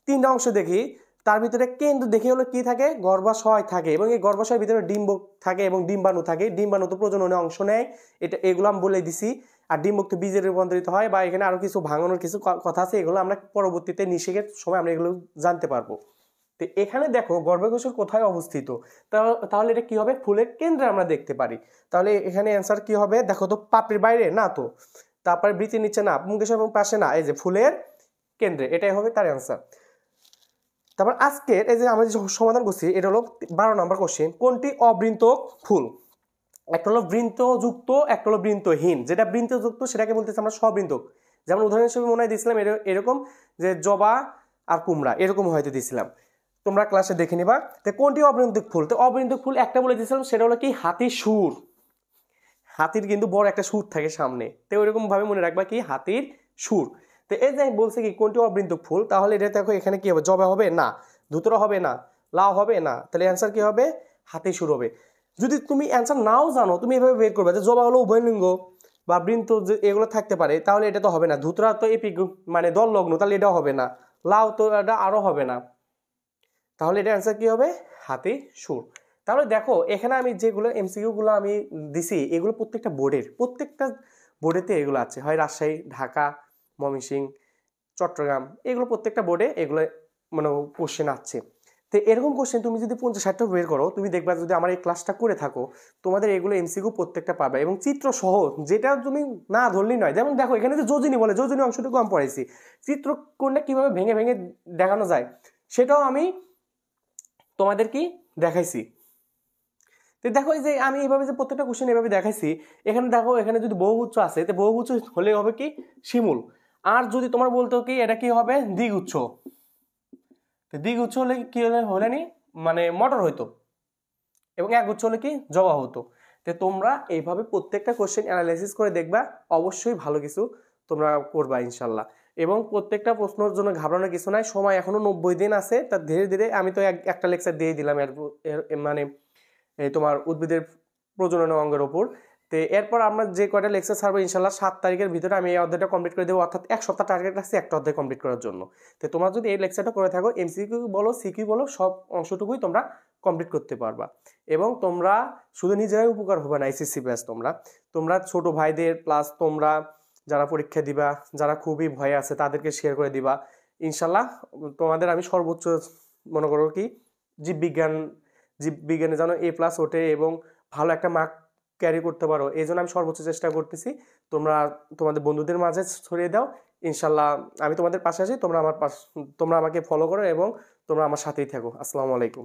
3টা অংশ দেখি, তার ভিতরে কেন্দ্র দেখে হলো কি থাকে, গর্ভাশয় থাকে, এবং এই গর্ভাশয়ের ভিতরে ডিম্বক থাকে এবং ডিম্বাণু থাকে, ডিম্বাণু তো প্রজননে অংশ নেয়, এগুলো আমি বলে দিছি। আর ডিম্বক তো বীজে রূপান্তরিত হয়, বা এখানে আরো কিছু ভাঙানোর কিছু কথা আছে, এগুলো আমরা পরবর্তীতে নিষেকের সময় আমরা এগুলো জানতে পারবো। তো এখানে দেখো গর্ভকেশর কোথায় অবস্থিত, তাহলে এটা কি হবে, ফুলের কেন্দ্রে আমরা দেখতে পারি, তাহলে এখানে অ্যান্সার কি হবে, দেখো তো পাপড়ির বাইরে না তো, তারপরে বৃতির নিচে না, পুংকেশর পাশে না, এই যে ফুলের কেন্দ্রে, এটাই হবে তার অ্যান্সার। তারপর আজকের এই যে আমরা যে সমাধান করছি এটা হলো 12 নম্বর কোশ্চেন, কোনটি অবৃন্তক ফুল, একটা হলো বৃন্তযুক্ত, একটা হলো বৃন্তহীন। যেটা বৃন্তযুক্ত সেটাকে বলতেছি আমরা সবৃন্তক, যেমন উদাহরণ হিসেবে মনে হয় দিয়েছিলাম এরকম যে জবা আর কুমড়া এরকম হয়তো দিয়েছিলাম, তোমরা ক্লাসে দেখে নিবা। তো কোনটি অবৃন্তক ফুল, তো অবৃন্তক ফুল একটা বলে দিয়েছিলাম, সেটা হলো কি হাতির সুর, হাতির কিন্তু বড় একটা সুর থাকে সামনে, তো ওইরকম ভাবে মনে রাখবা কি হাতির সুর। তো এই যে বলছে কি কোনটি অবৃন্তক ফুল, তাহলে এটা দেখো এখানে কি হবে, জবা হবে না, ধুতরা হবে না, লাউ হবে না, তাহলে অ্যান্সার কি হবে হাতির সুর হবে। যদি তুমি অ্যান্সার নাও জানো তুমি এভাবে বের করবে যে জবা হলো উভয়লিঙ্গ বা বৃন্ত এগুলো থাকতে পারে, তাহলে এটা তো হবে না, ধুতরা তো এপিক মানে দল লগ্ন, তাহলে এটাও হবে না, লাউ তো এটা আরো হবে না, তাহলে এটা অ্যান্সার কি হবে হাতি সুর। তাহলে দেখো এখানে আমি যেগুলো এমসিকিউ গুলো আমি দিছি এগুলো প্রত্যেকটা বোর্ডেতে এগুলো আছে, হয় রাজশাহী, ঢাকা, ময়মনসিংহ, চট্টগ্রাম, এগুলো প্রত্যেকটা বোর্ডে এগুলো মানে কোশ্চেন আছে। তো এরকম কোশ্চেন তুমি যদি 50-60টা বের করো, তুমি দেখবা যদি আমার এই ক্লাসটা করে থাকো, তোমাদের এগুলো এমসিকিউ প্রত্যেকটা পাবে এবং চিত্র সহ, যেটা তুমি না ধরলেই নয়। যেমন দেখো এখানে যে যোজনী বলে, যোজনী অংশটুকু আমি পড়াইছি, চিত্র কোণটা কিভাবে ভেঙে ভেঙে দেখানো যায় সেটাও আমি তোমাদের কি দেখাইছি। তো দেখো এই যে আমি এইভাবে যে প্রত্যেকটা কোশ্চেন এভাবে দেখাইছি, এখানে দেখো এখানে যদি বহুগুচ্ছ আছে, তো বহুগুচ্ছ হলে হবে কি শিমুল। আর যদি তোমার বলতো কি এটা কি হবে দ্বিগুচ্ছ, তো দ্বিগুচ্ছ হলে কি হলে নি মানে মটর হইতো, এবং একগুচ্ছ হলে কি জবা হতো। তো তোমরা এইভাবে প্রত্যেকটা কোশ্চেন অ্যানালাইসিস করে দেখবা, অবশ্যই ভালো কিছু তোমরা করবা ইনশাল্লাহ। এবং প্রত্যেকটা প্রশ্নের জন্য ঘাবড়ানোর কিছু নাই, সময় এখনো 90 দিন আছে। তা ধীরে ধীরে আমি তো একটা লেকচার দিয়ে দিলাম মানে এই তোমার উদ্ভিদের প্রজনন অঙ্গের ওপর। তো এরপর আমরা যে কয়টা লেকচার ছাড়বো ইনশাল্লাহ 7 তারিখের ভিতরে আমি এই অধ্যায়টা কমপ্লিট করে দেবো, অর্থাৎ এক সপ্তাহ টার্গেট রাখছি একটা অধ্যায় কমপ্লিট করার জন্য। তো তোমরা যদি এই লেকচারটা করে থাকো, এমসিকিউ বলো সিকিউ বলো, সব অংশটুকুই তোমরা কমপ্লিট করতে পারবা। এবং তোমরা শুধু নিজেরাই উপকার হবে না, এসএসসি ব্যাচ তোমরা ছোট ভাইদের প্লাস তোমরা যারা পরীক্ষা দিবা, যারা খুবই ভয় আছে তাদেরকে শেয়ার করে দিবা ইনশাল্লাহ। তোমাদের আমি সর্বোচ্চ মনে করো কি জীববিজ্ঞানে যেন A+ ওঠে এবং ভালো একটা মার্ক ক্যারি করতে পারো, এই জন্য আমি সর্বোচ্চ চেষ্টা করতেছি। তোমরা তোমাদের বন্ধুদের মাঝে ছড়িয়ে দাও ইনশাল্লাহ। আমি তোমাদের পাশে আছি, তোমরা আমাকে ফলো করো এবং তোমরা আমার সাথেই থাকো। আসসালামু আলাইকুম।